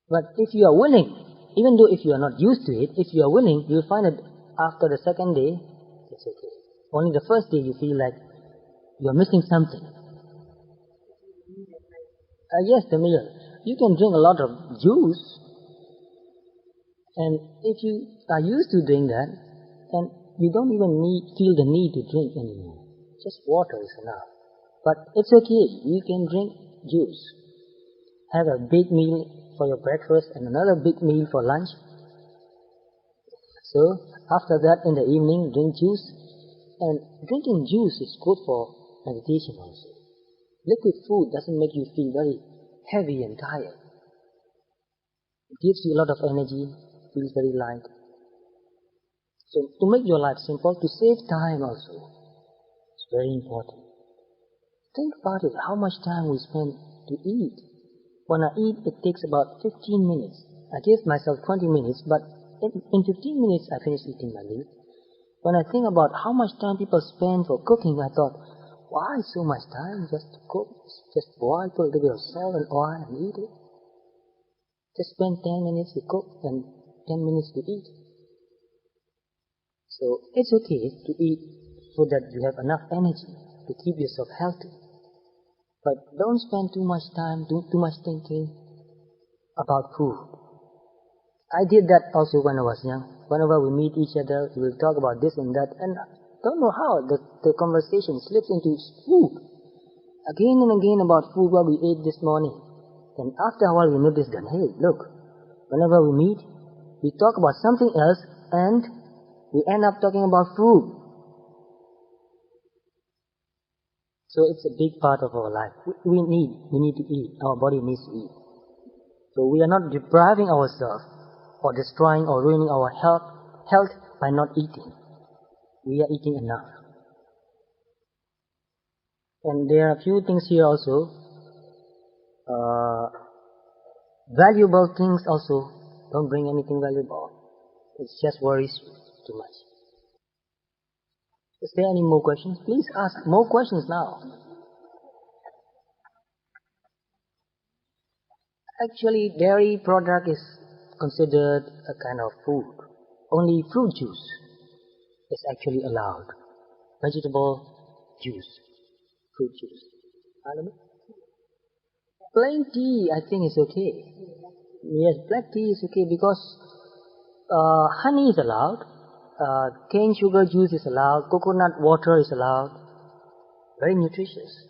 But if you are willing, even though if you are not used to it, if you are willing, you'll find that after the second day, it's okay. Only the first day you feel like you're missing something. Yes, the meal. You can drink a lot of juice, and if you are used to doing that, then you don't even feel the need to drink anymore. Just water is enough. But it's okay, you can drink juice. Have a big meal for your breakfast and another big meal for lunch. So, after that in the evening, drink juice. And drinking juice is good for meditation also. Liquid food doesn't make you feel very heavy and tired. It gives you a lot of energy, feels very light. So, to make your life simple, to save time also, it's very important. Think about it, how much time we spend to eat. When I eat, it takes about 15 minutes. I give myself 20 minutes, but in 15 minutes I finish eating my meal. When I think about how much time people spend for cooking, I thought, why so much time just to cook? Just boil, put a little bit of salt and oil and eat it. Just spend 10 minutes to cook and 10 minutes to eat. So it's okay to eat so that you have enough energy to keep yourself healthy. But don't spend too much time, too much thinking about food. I did that also when I was young. Whenever we meet each other, we will talk about this and that, and don't know how the conversation slips into food. Again and again about food, what we ate this morning. Then after a while we notice that, hey, look, whenever we meet, we talk about something else and we end up talking about food. So it's a big part of our life. We need to eat. Our body needs to eat. So we are not depriving ourselves or destroying or ruining our health by not eating. We are eating enough. And there are a few things here also. Valuable things also. Don't bring anything valuable. It just worries you too much. Is there any more questions? Please ask more questions now. Actually, dairy product is considered a kind of food. Only fruit juice is actually allowed. Vegetable juice, fruit juice. Plain tea, I think, is okay. Yes, black tea is okay because honey is allowed, cane sugar juice is allowed, coconut water is allowed. Very nutritious.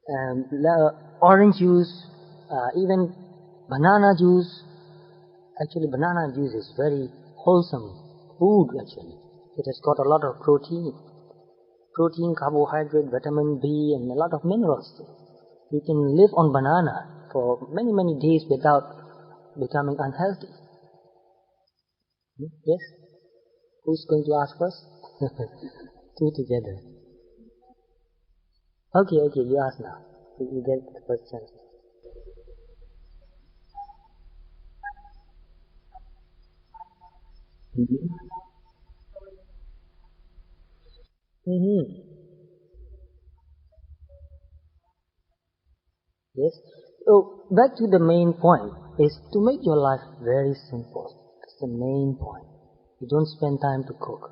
And orange juice, even banana juice. Actually, banana juice is very wholesome food actually. It has got a lot of protein, carbohydrate, vitamin B, and a lot of minerals too. You can live on banana for many, many days without becoming unhealthy. Yes? Who's going to ask first? Two together. Okay, you ask now. You get the first chance. Yes. So back to the main point is to make your life very simple. That's the main point. You don't spend time to cook.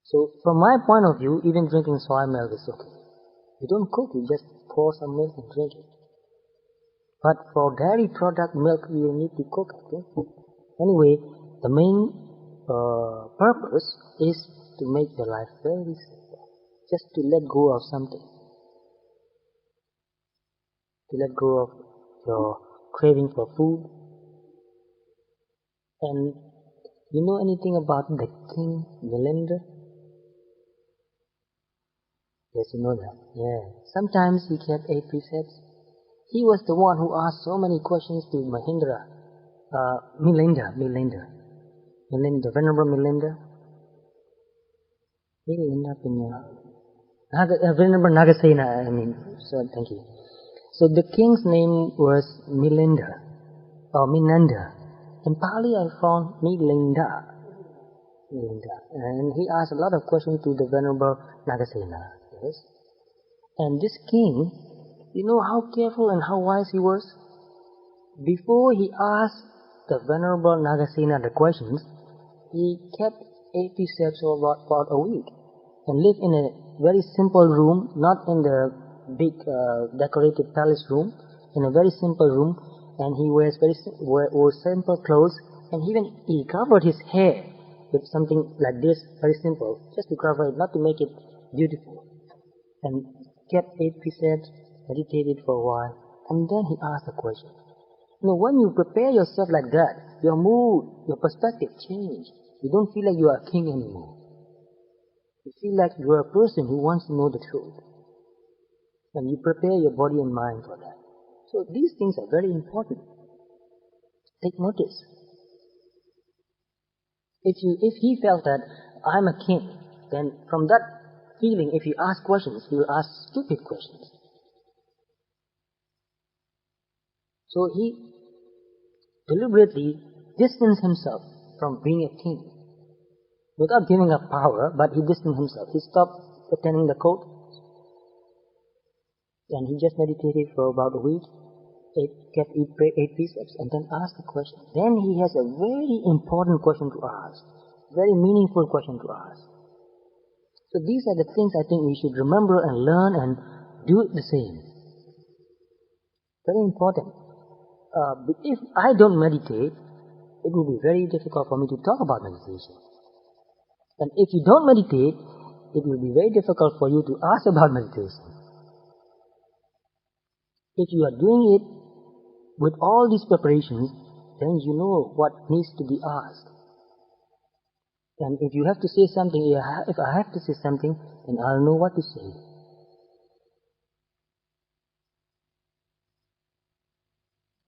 So from my point of view, even drinking soy milk is okay. You don't cook, you just pour some milk and drink it. But for dairy product milk, you need to cook, I think. Anyway, the main purpose is to make your life very simple. Just to let go of something. To let go of your craving for food. And you know anything about the King Milinda? Yes, you know that. Yeah. Sometimes he kept 8 precepts. He was the one who asked so many questions to Milinda, Venerable Milinda. Venerable Nagasena, so thank you. So the king's name was Milinda, or Minanda. In Pali I found Milinda. And he asked a lot of questions to the Venerable Nagasena. Yes. And this king, you know how careful and how wise he was? Before he asked the Venerable Nagasena the questions, he kept 8 precepts for about a week, and live in a very simple room, not in the big decorated palace room, in a very simple room, and he wears wore simple clothes, and he covered his hair with something like this, very simple, just to cover it, not to make it beautiful, and kept 8 precepts, meditated for a while, and then he asked a question. When you prepare yourself like that, your mood, your perspective change. You don't feel like you are a king anymore. You feel like you are a person who wants to know the truth. And you prepare your body and mind for that. So these things are very important. Take notice. If he felt that I'm a king, then from that feeling, if you ask questions, he will ask stupid questions. So he deliberately distanced himself from being a king. Without giving up power, but he distanced himself. He stopped attending the court, and he just meditated for about a week, kept 8 precepts, and then asked a question. Then he has a very important question to ask, very meaningful question to ask. So these are the things I think we should remember and learn and do it the same. Very important. If I don't meditate, it will be very difficult for me to talk about meditation. And if you don't meditate, it will be very difficult for you to ask about meditation. If you are doing it with all these preparations, then you know what needs to be asked. And if you have to say something, if I have to say something, then I'll know what to say.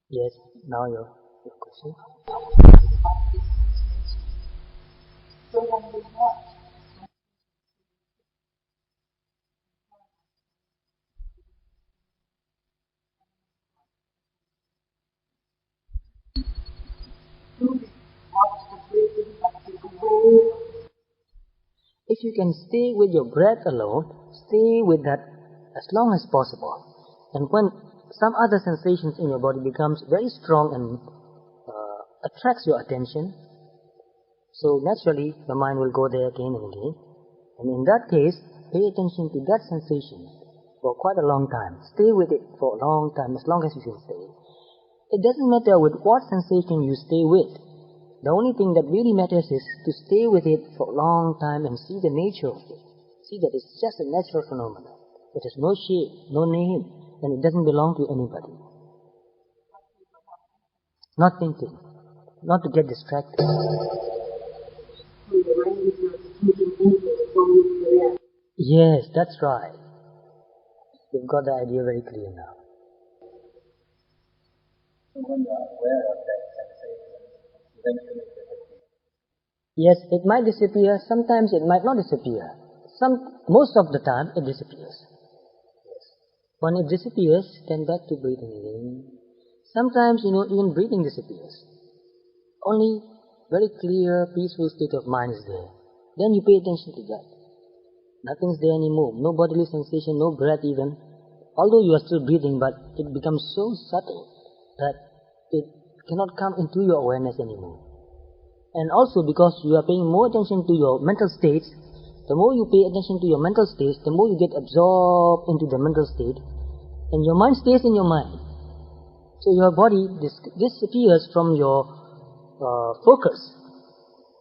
Yes, now your question. If you can stay with your breath alone, stay with that as long as possible. And when some other sensations in your body becomes very strong and attracts your attention, so naturally the mind will go there again and again. And in that case, pay attention to that sensation for quite a long time. Stay with it for a long time, as long as you can stay. It doesn't matter with what sensation you stay with. The only thing that really matters is to stay with it for a long time and see the nature of it. See that it's just a natural phenomenon. It has no shape, no name, and it doesn't belong to anybody. Not thinking, not to get distracted. Yes, that's right. You've got the idea very clear now. So when you are aware of that sensation, eventually it disappears. Yes, it might disappear. Sometimes it might not disappear. Most of the time it disappears. Yes. When it disappears, then back to breathing again. Sometimes, even breathing disappears. Only very clear, peaceful state of mind is there. Then you pay attention to that. Nothing's there anymore. No bodily sensation, no breath even. Although you are still breathing, but it becomes so subtle that it cannot come into your awareness anymore. And also because you are paying more attention to your mental states, the more you pay attention to your mental states, the more you get absorbed into the mental state, and your mind stays in your mind. So your body disappears from your focus.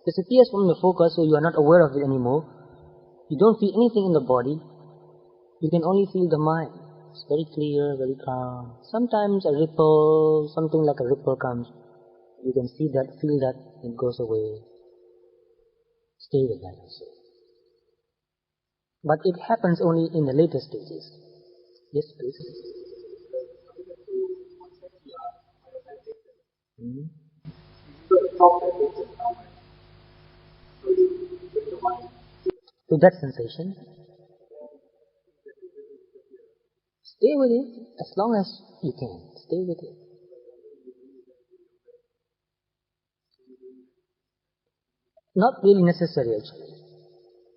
Disappears from your focus, so you are not aware of it anymore. You don't feel anything in the body. You can only feel the mind. It's very clear, very calm. Sometimes a ripple, something like a ripple comes. You can see that, feel that, it goes away. Stay with that also. But it happens only in the later stages. Yes, please. To that sensation. Stay with it as long as you can. Stay with it. Not really necessary actually.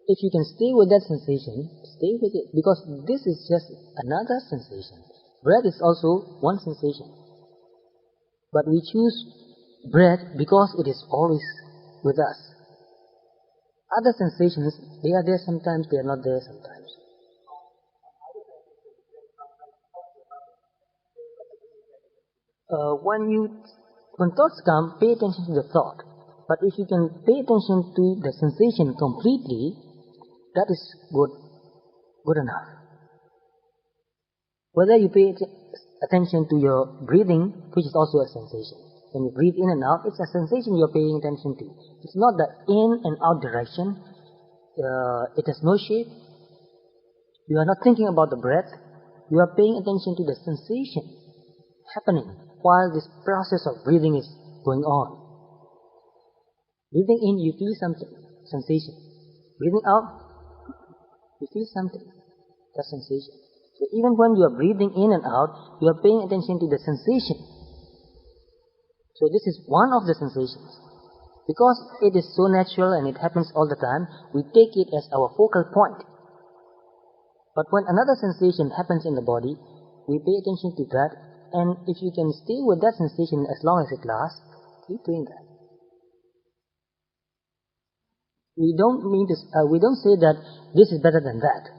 If you can stay with that sensation, stay with it. Because this is just another sensation. Breath is also one sensation. But we choose breath because it is always with us. Other sensations, they are there sometimes, they are not there sometimes. When thoughts come, pay attention to the thought. But if you can pay attention to the sensation completely, that is good enough. Whether you pay attention to your breathing, which is also a sensation. When you breathe in and out, it's a sensation you're paying attention to. It's not the in and out direction. It has no shape. You are not thinking about the breath. You are paying attention to the sensation happening while this process of breathing is going on. Breathing in, you feel something, sensation. Breathing out, you feel something, that sensation. So even when you are breathing in and out, you are paying attention to the sensation. So this is one of the sensations. Because it is so natural and it happens all the time, we take it as our focal point. But when another sensation happens in the body, we pay attention to that, and if you can stay with that sensation as long as it lasts, keep doing that. We don't say that this is better than that.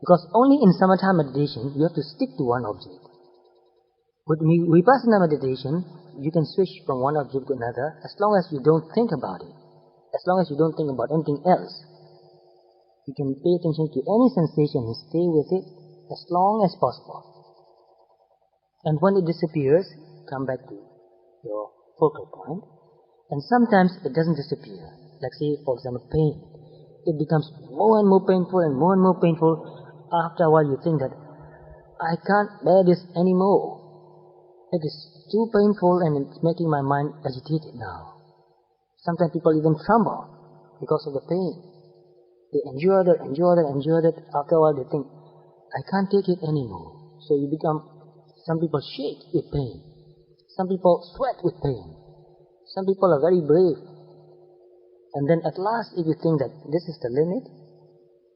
Because only in samatha meditation, you have to stick to one object. With vipassana meditation, you can switch from one object to another as long as you don't think about it. As long as you don't think about anything else. You can pay attention to any sensation and stay with it as long as possible. And when it disappears, come back to your focal point. And sometimes it doesn't disappear. Like say, for example, pain. It becomes more and more painful and more painful. After a while you think that, I can't bear this anymore. It is too painful and it's making my mind agitated now. Sometimes people even tremble because of the pain. They endure that. After a while they think, I can't take it anymore. So some people shake with pain. Some people sweat with pain. Some people are very brave. And then at last, if you think that this is the limit,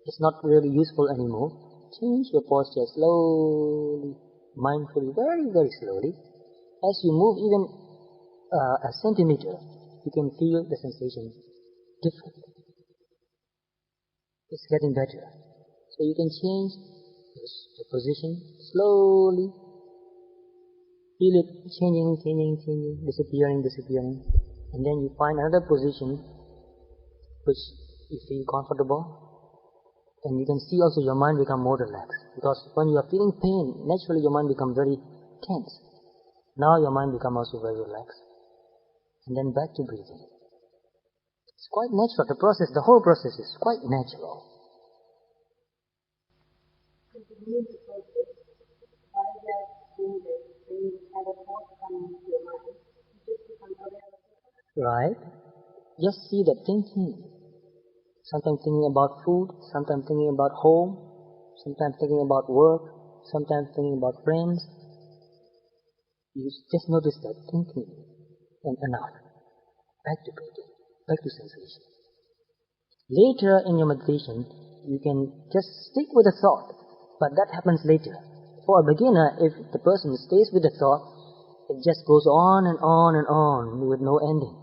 it's not really useful anymore, change your posture slowly, mindfully, very slowly. As you move even a centimeter, you can feel the sensation different. It's getting better. So you can change the position slowly. Feel it changing, disappearing. And then you find another position which you feel comfortable. And you can see also your mind become more relaxed. Because when you are feeling pain, naturally your mind becomes very tense. Now your mind becomes also very relaxed. And then back to breathing. It's quite natural. The whole process is quite natural. Continuing the process, while we are doing this, when you have a thought come into your mind, you just become aware of it. Right? Just see that thinking. Sometimes thinking about food, sometimes thinking about home, sometimes thinking about work, sometimes thinking about friends. You just notice that thinking and enough. Back to breathing, back to sensation. Later in your meditation, you can just stick with the thought, but that happens later. For a beginner, if the person stays with the thought, it just goes on and on with no ending.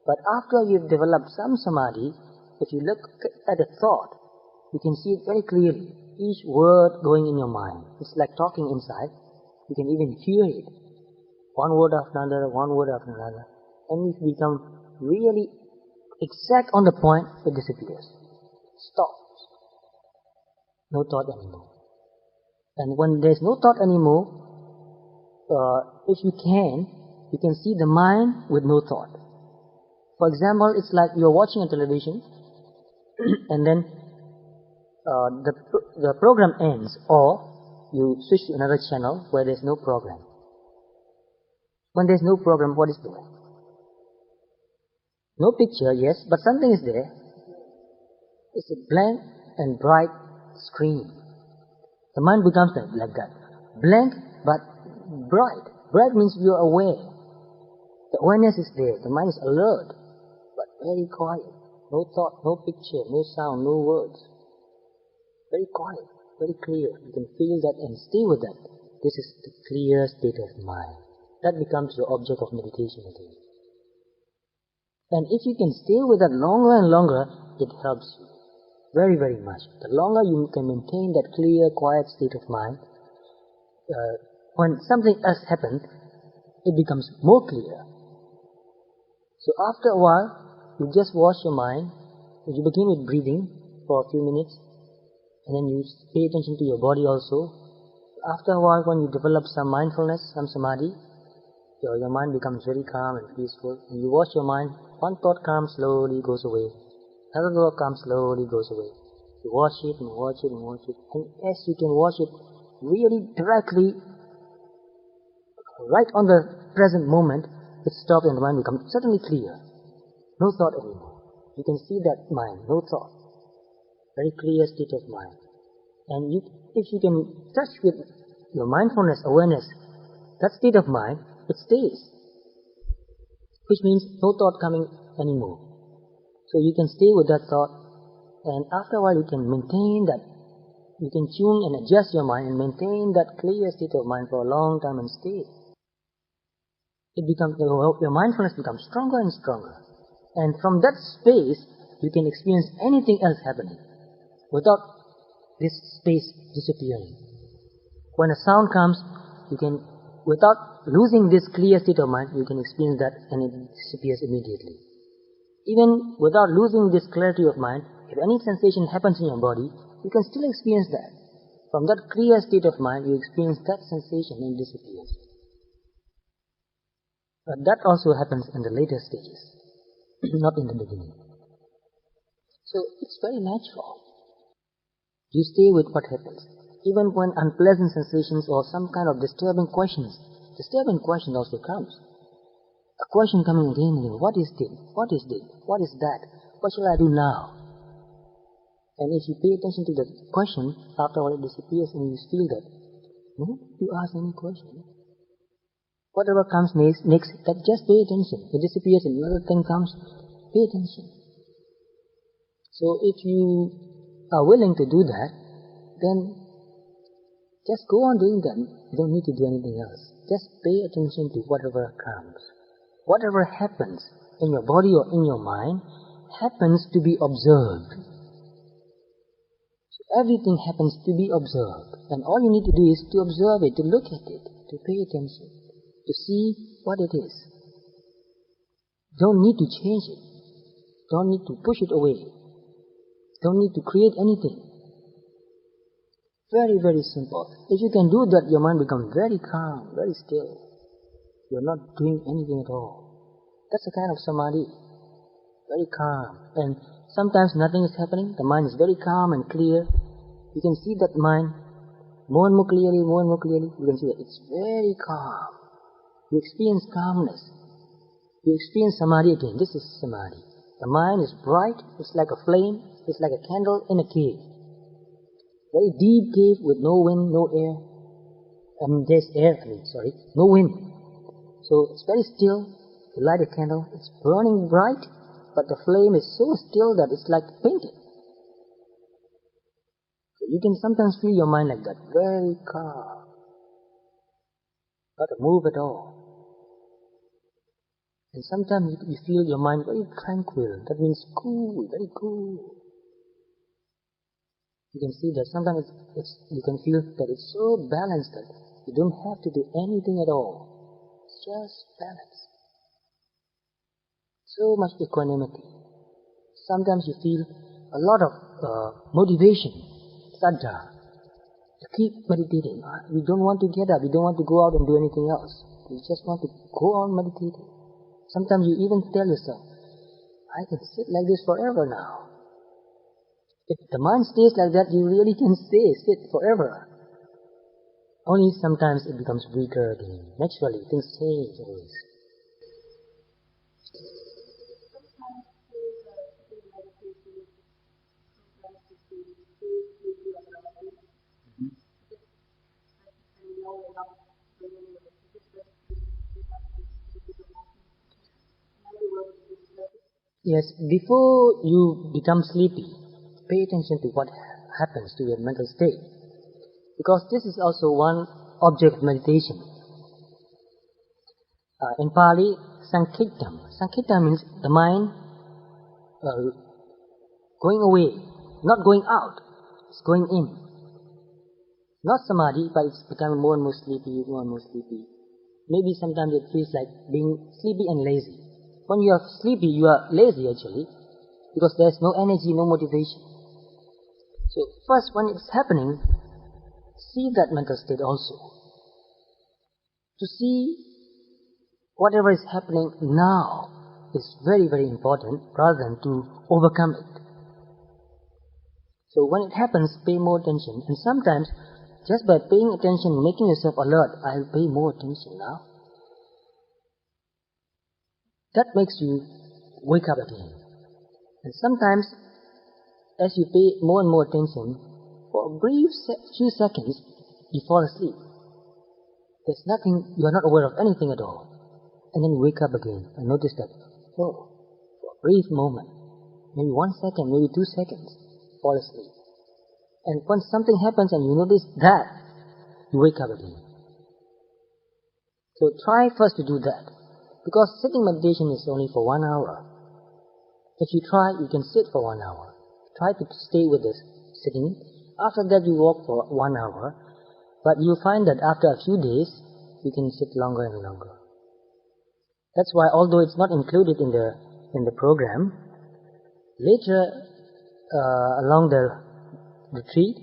But after you've developed some samadhi, if you look at a thought, you can see it very clearly. Each word going in your mind. It's like talking inside. You can even hear it. One word after another, And if you become really exact on the point, it disappears. Stops. No thought anymore. And when there's no thought anymore, if you can see the mind with no thought. For example, it's like you're watching a television, and then the program ends, or you switch to another channel where there's no program. When there's no program, what is there? No picture, yes, but something is there. It's a blank and bright screen. The mind becomes like that. Blank but bright. Bright means you're aware. The awareness is there. The mind is alert, but very quiet. No thought, no picture, no sound, no words. Very quiet, very clear. You can feel that and stay with that. This is the clear state of mind. That becomes your object of meditation again. And if you can stay with that longer and longer, it helps you very, very much. The longer you can maintain that clear, quiet state of mind, when something else happens, it becomes more clear. So after a while, you just wash your mind. You begin with breathing for a few minutes, and then you pay attention to your body also. After a while, when you develop some mindfulness, some samadhi, your mind becomes very calm and peaceful. And you wash your mind, one thought comes, slowly goes away. Another thought comes, slowly goes away. You wash it and watch it and watch it. And as you can watch it really directly, right on the present moment, it stops and the mind becomes suddenly clear. No thought anymore. You can see that mind, no thought. Very clear state of mind. And if you can touch with your mindfulness, awareness, that state of mind, it stays. Which means no thought coming anymore. So you can stay with that thought, and after a while you can maintain that. You can tune and adjust your mind and maintain that clear state of mind for a long time and stay. Your mindfulness becomes stronger and stronger. And from that space, you can experience anything else happening without this space disappearing. When a sound comes, you can, without losing this clear state of mind, you can experience that and it disappears immediately. Even without losing this clarity of mind, if any sensation happens in your body, you can still experience that. From that clear state of mind, you experience that sensation and it disappears. But that also happens in the later stages, not in the beginning. So it's very natural. You stay with what happens. Even when unpleasant sensations or some kind of disturbing question also comes. A question coming again and again, what is this? What is this? What is that? What shall I do now? And if you pay attention to the question, after all it disappears and you feel that, no, you ask any question. Whatever comes next, that just pay attention. It disappears and another thing comes, pay attention. So if you are willing to do that, then just go on doing that. You don't need to do anything else. Just pay attention to whatever comes. Whatever happens in your body or in your mind happens to be observed. So everything happens to be observed. And all you need to do is to observe it, to look at it, to pay attention, to see what it is. Don't need to change it. Don't need to push it away. Don't need to create anything. Very, very simple. If you can do that, your mind becomes very calm, very still. You're not doing anything at all. That's a kind of samadhi. Very calm. And sometimes nothing is happening. The mind is very calm and clear. You can see that mind more and more clearly, more and more clearly. You can see that it's very calm. You experience calmness. You experience samadhi again. This is samadhi. The mind is bright. It's like a flame. It's like a candle in a cave. Very deep cave with no wind, no air. No wind. So it's very still. You light a candle. It's burning bright, but the flame is so still that it's like painted. So you can sometimes feel your mind like that. Very calm. Not a move at all. And sometimes you feel your mind very tranquil. That means cool, very cool. You can see that sometimes you can feel that it's so balanced that you don't have to do anything at all. It's just balance. So much equanimity. Sometimes you feel a lot of motivation, saddha, to keep meditating. We don't want to get up. We don't want to go out and do anything else. We just want to go on meditating. Sometimes you even tell yourself, I can sit like this forever now. If the mind stays like that, you really can sit forever. Only sometimes it becomes weaker again. Naturally, things change always. Yes, before you become sleepy, pay attention to what happens to your mental state. Because this is also one object of meditation. In Pali, sankhitam. Sankhitam means the mind going away, not going out, it's going in. Not samadhi, but it's becoming more and more sleepy, more and more sleepy. Maybe sometimes it feels like being sleepy and lazy. When you are sleepy, you are lazy actually, because there's no energy, no motivation. So first, when it's happening, see that mental state also. To see whatever is happening now is very, very important rather than to overcome it. So when it happens, pay more attention. And sometimes, just by paying attention, making yourself alert, I'll pay more attention now. That makes you wake up again. And sometimes, as you pay more and more attention, for a brief few seconds, you fall asleep. There's nothing, you are not aware of anything at all. And then you wake up again and notice that, oh, for a brief moment, maybe 1 second, maybe 2 seconds, fall asleep. And when something happens and you notice that, you wake up again. So try first to do that. Because sitting meditation is only for 1 hour. If you try, you can sit for 1 hour. Try to stay with this sitting. After that, you walk for 1 hour. But you'll find that after a few days, you can sit longer and longer. That's why, although it's not included in the program, later along the retreat,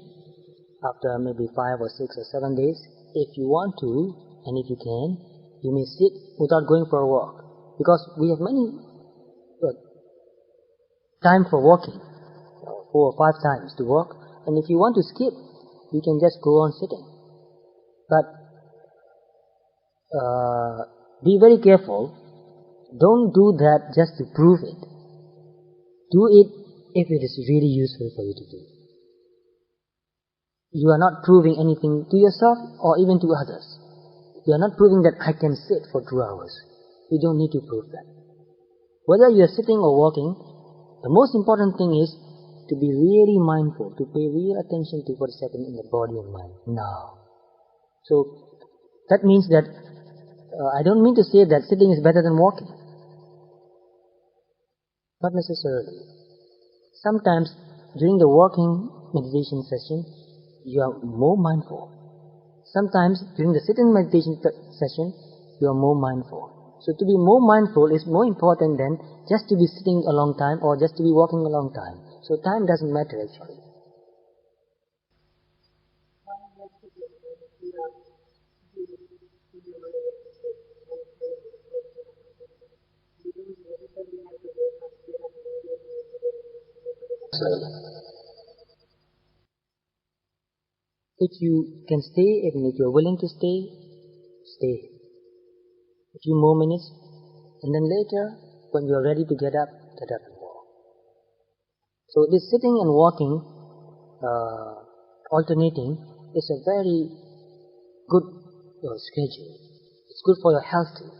after maybe 5 or 6 or 7 days, if you want to, and if you can, you may sit without going for a walk. Because we have many time for walking, 4 or 5 times to walk, and if you want to skip, you can just go on sitting. But be very careful. Don't do that just to prove it. Do it if it is really useful for you to do. You are not proving anything to yourself or even to others. You are not proving that I can sit for 2 hours. You don't need to prove that. Whether you are sitting or walking, the most important thing is to be really mindful, to pay real attention to what is happening in the body and mind now. So that means that I don't mean to say that sitting is better than walking. Not necessarily. Sometimes during the walking meditation session, you are more mindful. Sometimes during the sitting meditation session, you are more mindful. So to be more mindful is more important than just to be sitting a long time or just to be walking a long time. So time doesn't matter actually. If you can stay, and if you're willing to stay, stay. A few more minutes, and then later, when you're ready to get up and walk. So this sitting and walking, alternating, is a very good schedule. It's good for your health too.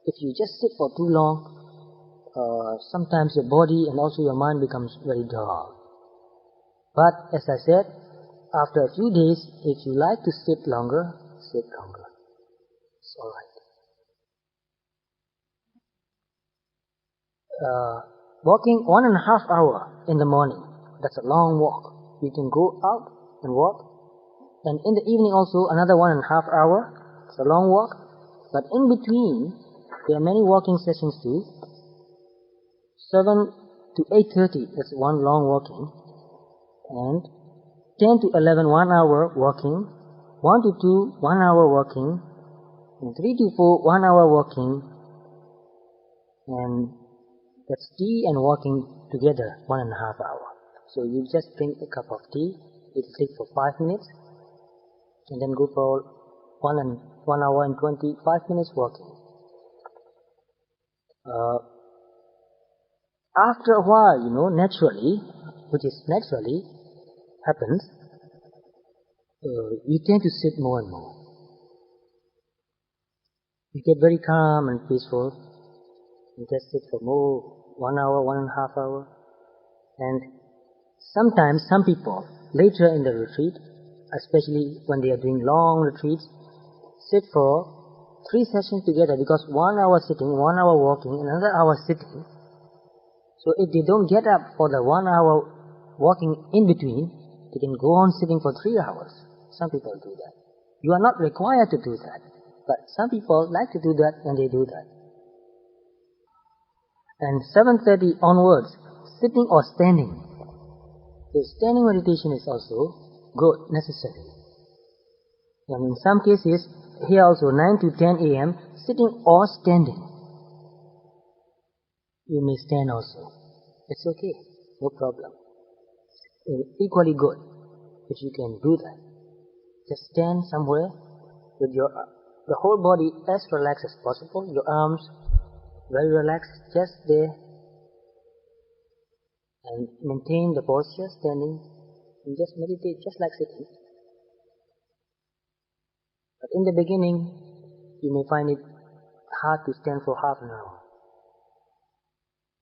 If you just sit for too long, sometimes your body and also your mind becomes very dull. But as I said, after a few days, if you like to sit longer, sit longer. It's alright. Walking 1.5 hours in the morning, that's a long walk. You can go out and walk. And in the evening also, another 1.5 hours. It's a long walk. But in between, there are many walking sessions too. 7 to 8:30, that's one long walking. And 10 to 11, 1 hour walking. 1 to 2, 1 hour walking. And 3 to 4, 1 hour walking. And that's tea and walking together, 1.5 hours. So you just drink a cup of tea. It'll take for 5 minutes. And then go for 1 hour and 25 minutes walking. After a while, naturally, which is naturally happens, you tend to sit more and more. You get very calm and peaceful. You just sit for more, 1 hour, 1.5 hours. And sometimes some people, later in the retreat, especially when they are doing long retreats, sit for 3 sessions together, because 1 hour sitting, 1 hour walking, another hour sitting. So if they don't get up for the 1 hour walking in between, they can go on sitting for 3 hours. Some people do that. You are not required to do that, but some people like to do that and they do that. And 7:30 onwards, sitting or standing. So standing meditation is also good, necessary. And in some cases, here also 9 to 10 a.m., sitting or standing. You may stand also. It's okay, no problem. Equally good if you can do that. Just stand somewhere with the whole body as relaxed as possible, your arms very relaxed, just there, and maintain the posture, standing, and just meditate just like sitting. But in the beginning, you may find it hard to stand for half an hour.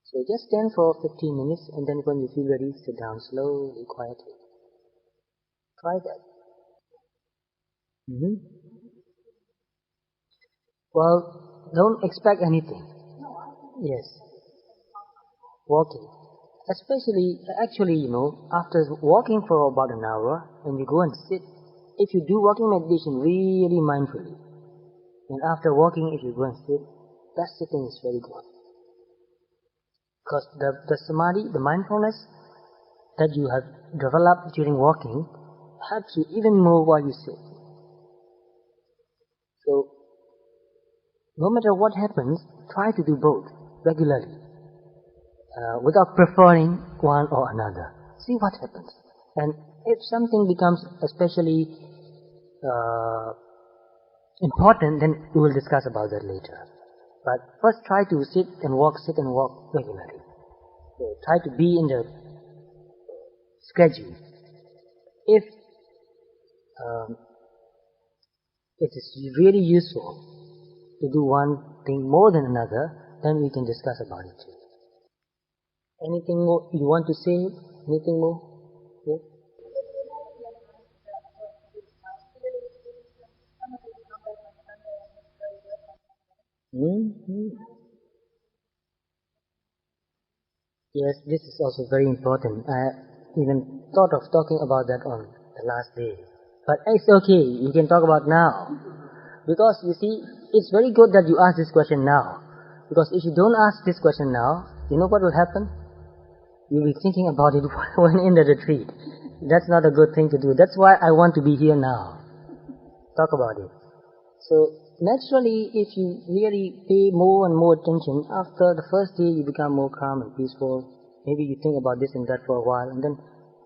So just stand for 15 minutes, and then when you feel ready, sit down slowly, quietly. Try that. Well, don't expect anything. Yes. Walking. Actually, after walking for about an hour, and you go and sit, if you do walking meditation really mindfully, and after walking, if you go and sit, that sitting is very good. Because the samadhi, the mindfulness that you have developed during walking helps you even more while you sit. So, no matter what happens, try to do both regularly, without preferring one or another. See what happens. And if something becomes especially important, then we will discuss about that later. But first try to sit and walk regularly. So try to be in the schedule. If it is really useful to do one thing more than another, then we can discuss about it too. Anything more you want to say? Anything more? Yes? Yes, this is also very important. I even thought of talking about that on the last day. But it's okay, you can talk about now. Because you see, it's very good that you ask this question now. Because if you don't ask this question now, you know what will happen? You'll be thinking about it when in the retreat. That's not a good thing to do. That's why I want to be here now. Talk about it. So, naturally, if you really pay more and more attention, after the first day you become more calm and peaceful. Maybe you think about this and that for a while, and then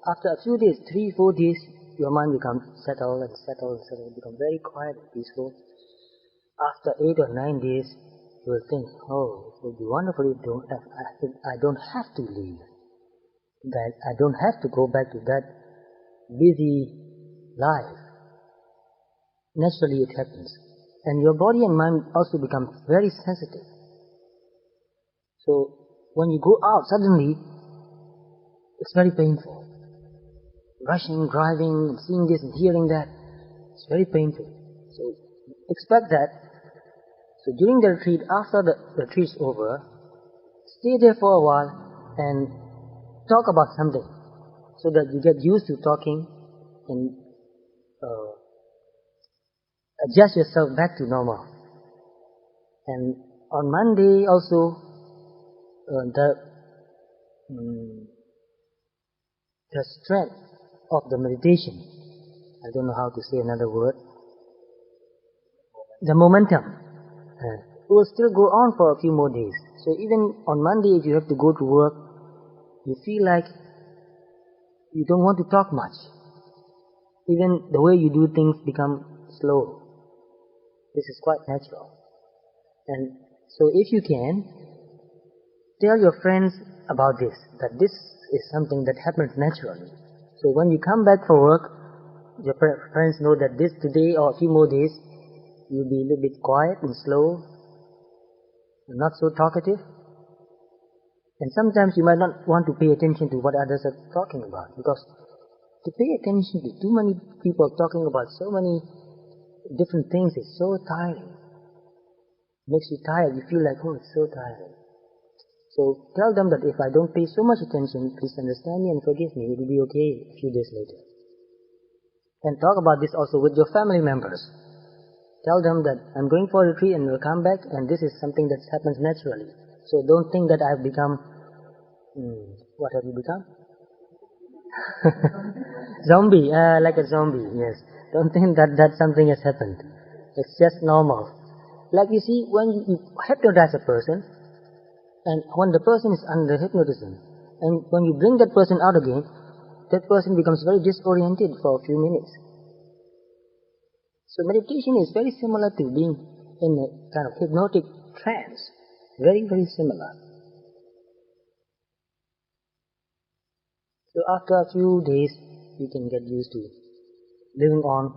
after a few days, 3-4 days, your mind becomes settled, become very quiet and peaceful. After 8 or 9 days, you will think, oh, it would be wonderful if I don't have to leave. That I don't have to go back to that busy life. Naturally it happens. And your body and mind also become very sensitive. So, when you go out suddenly, it's very painful. Rushing, driving, seeing this and hearing that, it's very painful. So, expect that. So, during the retreat, after the retreat is over, stay there for a while and talk about something, so that you get used to talking and adjust yourself back to normal. And on Monday also, the strength of the meditation, I don't know how to say another word, the momentum, will still go on for a few more days. So even on Monday, if you have to go to work, you feel like you don't want to talk much. Even the way you do things become slow. This is quite natural. And so if you can, tell your friends about this, that this is something that happens naturally. So when you come back for work, your friends know that today or a few more days, you'll be a little bit quiet and slow, and not so talkative. And sometimes you might not want to pay attention to what others are talking about, because to pay attention to too many people talking about so many different things is so tiring. makes you tired. You feel like, oh, it's so tiring. So tell them that if I don't pay so much attention, please understand me and forgive me. It will be okay a few days later. And talk about this also with your family members. Tell them that I'm going for a retreat and will come back, and this is something that happens naturally. So don't think that I've become, what have you become? Zombie, like a zombie, yes. Don't think that something has happened. It's just normal. Like you see, when you hypnotize a person, and when the person is under hypnotism, and when you bring that person out again, that person becomes very disoriented for a few minutes. So meditation is very similar to being in a kind of hypnotic trance. Very, very similar. So after a few days, you can get used to living on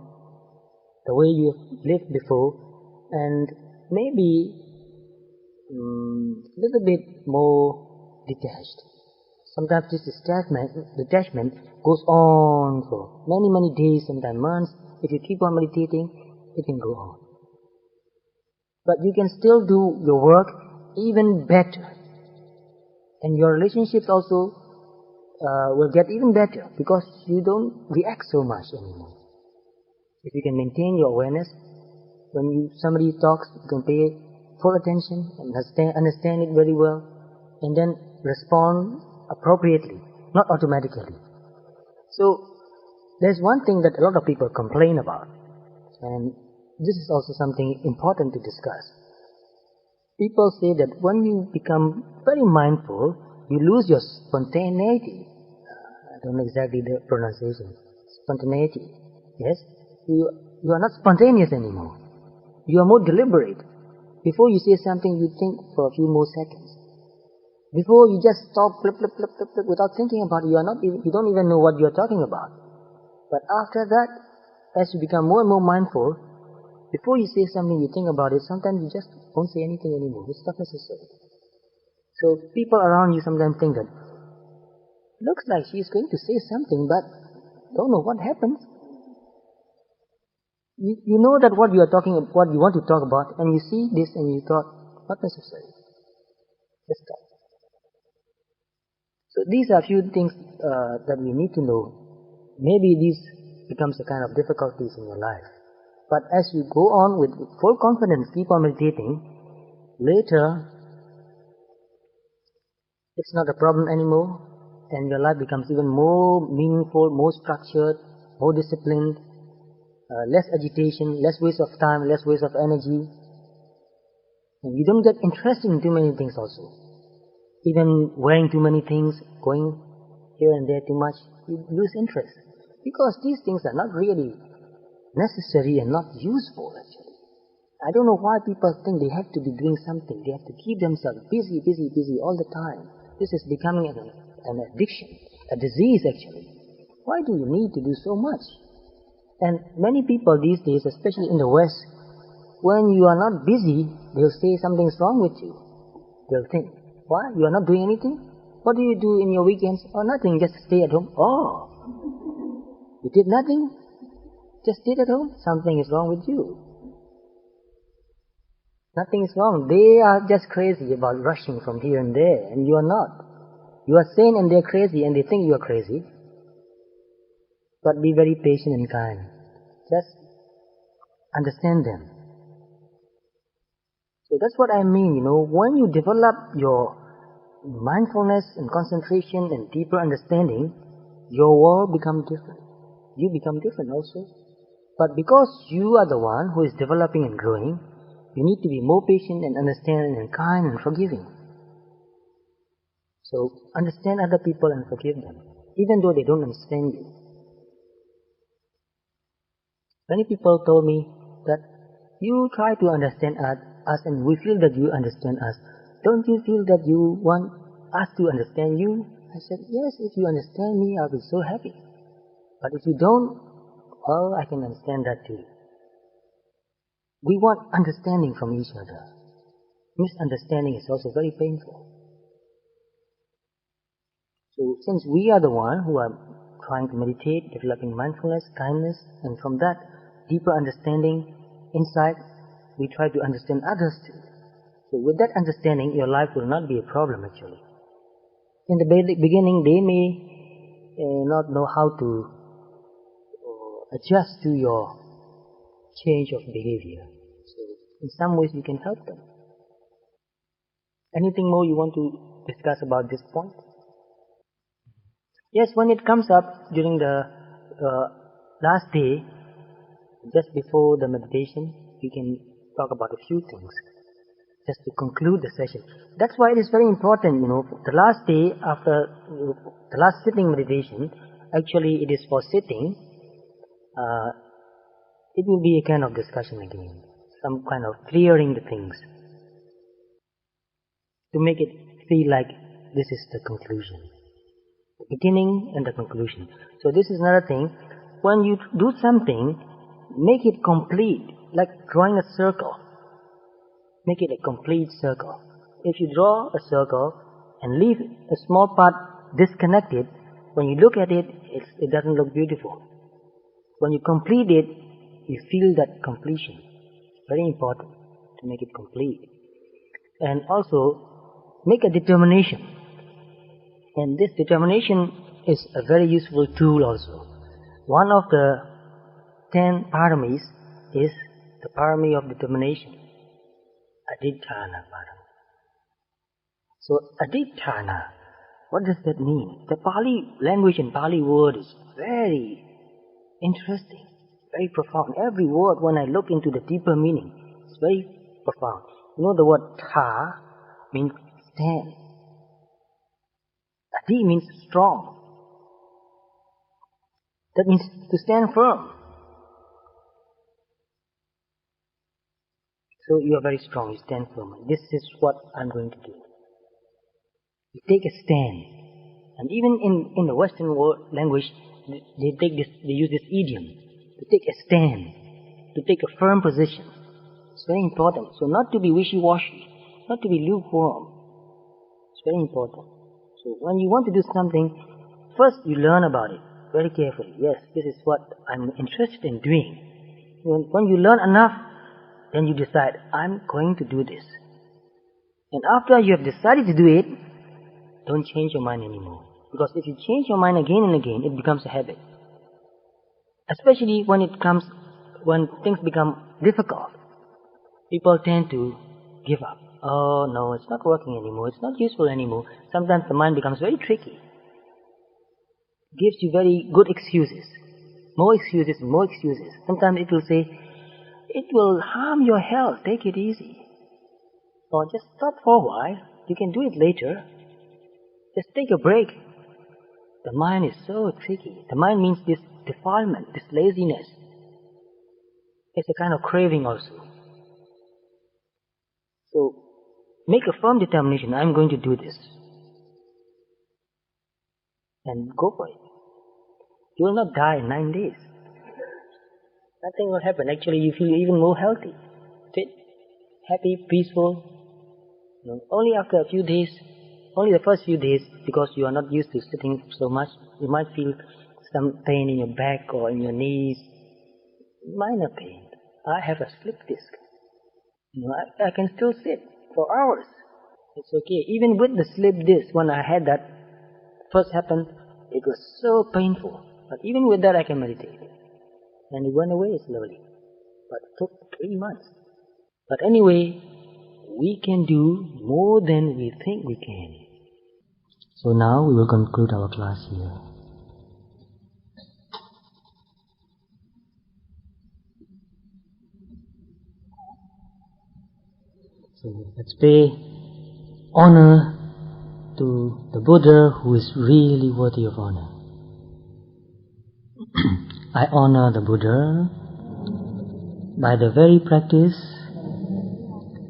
the way you lived before, and maybe a little bit more detached. Sometimes this detachment goes on for many, many days, sometimes months. If you keep on meditating, it can go on. But you can still do your work even better. And your relationships also will get even better because you don't react so much anymore. If you can maintain your awareness, when somebody talks, you can pay full attention and understand it very well, and then respond appropriately, not automatically. So there's one thing that a lot of people complain about, and this is also something important to discuss. People say that when you become very mindful, you lose your spontaneity. I don't know exactly the pronunciation. Spontaneity. Yes? You are not spontaneous anymore. You are more deliberate. Before you say something, you think for a few more seconds. Before you just stop, flip, without thinking about it, you don't even know what you are talking about. But after that, as you become more and more mindful, before you say something, you think about it, sometimes you just won't say anything anymore. It's not necessary. So people around you sometimes think that, looks like she's going to say something, but don't know what happens. You know that what you are talking, what you want to talk about, and you see this and you thought, not necessary. Just stop. So these are a few things that we need to know. Maybe this becomes a kind of difficulties in your life. But as you go on with full confidence, keep on meditating, later it's not a problem anymore, and your life becomes even more meaningful, more structured, more disciplined, less agitation, less waste of time, less waste of energy. And you don't get interested in too many things also. Even wearing too many things, going here and there too much, you lose interest. Because these things are not really necessary and not useful actually. I don't know why people think they have to be doing something. They have to keep themselves busy all the time. This is becoming an addiction, a disease actually. Why do you need to do so much? And many people these days, especially in the West, when you are not busy, they'll say something's wrong with you. They'll think, why? You are not doing anything? What do you do in your weekends? Oh, nothing, just stay at home. Oh, you did nothing? Just stayed at home? Something is wrong with you. Nothing is wrong. They are just crazy about rushing from here and there, and you are not. You are sane and they're crazy, and they think you are crazy. But be very patient and kind. Just understand them. So that's what I mean, when you develop your mindfulness and concentration and deeper understanding, your world becomes different. You become different also. But because you are the one who is developing and growing, you need to be more patient and understanding and kind and forgiving. So understand other people and forgive them, even though they don't understand you. Many people told me that you try to understand us and we feel that you understand us. Don't you feel that you want us to understand you? I said, yes, if you understand me, I'll be so happy. But if you don't, well, I can understand that too. We want understanding from each other. Misunderstanding is also very painful. So since we are the one who are trying to meditate, developing mindfulness, kindness, and from that deeper understanding, insight, we try to understand others too. So with that understanding, your life will not be a problem actually. In the beginning, they may not know how to adjust to your change of behavior. So in some ways you can help them. Anything more you want to discuss about this point? Yes, when it comes up during the last day, just before the meditation, we can talk about a few things, just to conclude the session. That's why it is very important, the last day after the last sitting meditation, actually it is for sitting, it will be a kind of discussion again, some kind of clearing the things, to make it feel like this is the conclusion, the beginning and the conclusion. So this is another thing, when you do something, make it complete, like drawing a circle. Make it a complete circle. If you draw a circle and leave a small part disconnected, when you look at it, it doesn't look beautiful. When you complete it, you feel that completion. Very important to make it complete. And also, make a determination. And this determination is a very useful tool also. One of the 10 paramis is the parami of determination. Adhitthana parami. So, adhitthana, what does that mean? The Pali language and Pali word is very interesting, very profound. Every word, when I look into the deeper meaning, it's very profound. The word tha means stand. Adhi means strong. That means to stand firm. So you are very strong, you stand firm. This is what I'm going to do. You take a stand. And even in the Western language, they use this idiom, to take a stand, to take a firm position. It's very important. So not to be wishy-washy, not to be lukewarm. It's very important. So when you want to do something, first you learn about it very carefully. Yes, this is what I'm interested in doing. When you learn enough, then you decide, I'm going to do this. And after you have decided to do it, don't change your mind anymore. Because if you change your mind again and again, it becomes a habit. Especially when things become difficult. People tend to give up. Oh no, it's not working anymore, it's not useful anymore. Sometimes the mind becomes very tricky. Gives you very good excuses. More excuses, more excuses. Sometimes it will say, it will harm your health, take it easy. Or just stop for a while, you can do it later. Just take a break. The mind is so tricky. The mind means this defilement, this laziness. It's a kind of craving also. So, make a firm determination, I'm going to do this. And go for it. You will not die in 9 days. Nothing will happen. Actually, you feel even more healthy, fit, happy, peaceful. Only after a few days, only the first few days, because you are not used to sitting so much, you might feel some pain in your back or in your knees. Minor pain. I have a slip disc. I can still sit for hours. It's okay. Even with the slip disc, when I had that first happened, it was so painful. But even with that, I can meditate. And it went away slowly. But it took 3 months. But anyway, we can do more than we think we can. So now we will conclude our class here. So let's pay honor to the Buddha who is really worthy of honor. I honor the Buddha by the very practice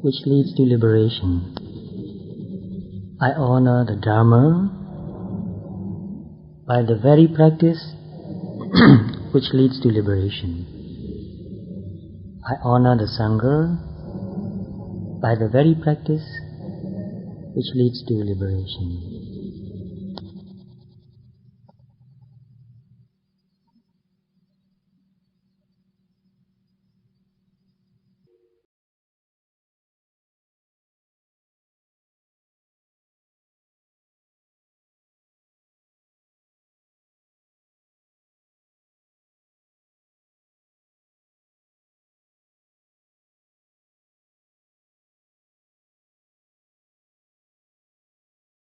which leads to liberation. I honor the Dhamma by the very practice which leads to liberation. I honor the Sangha by the very practice which leads to liberation.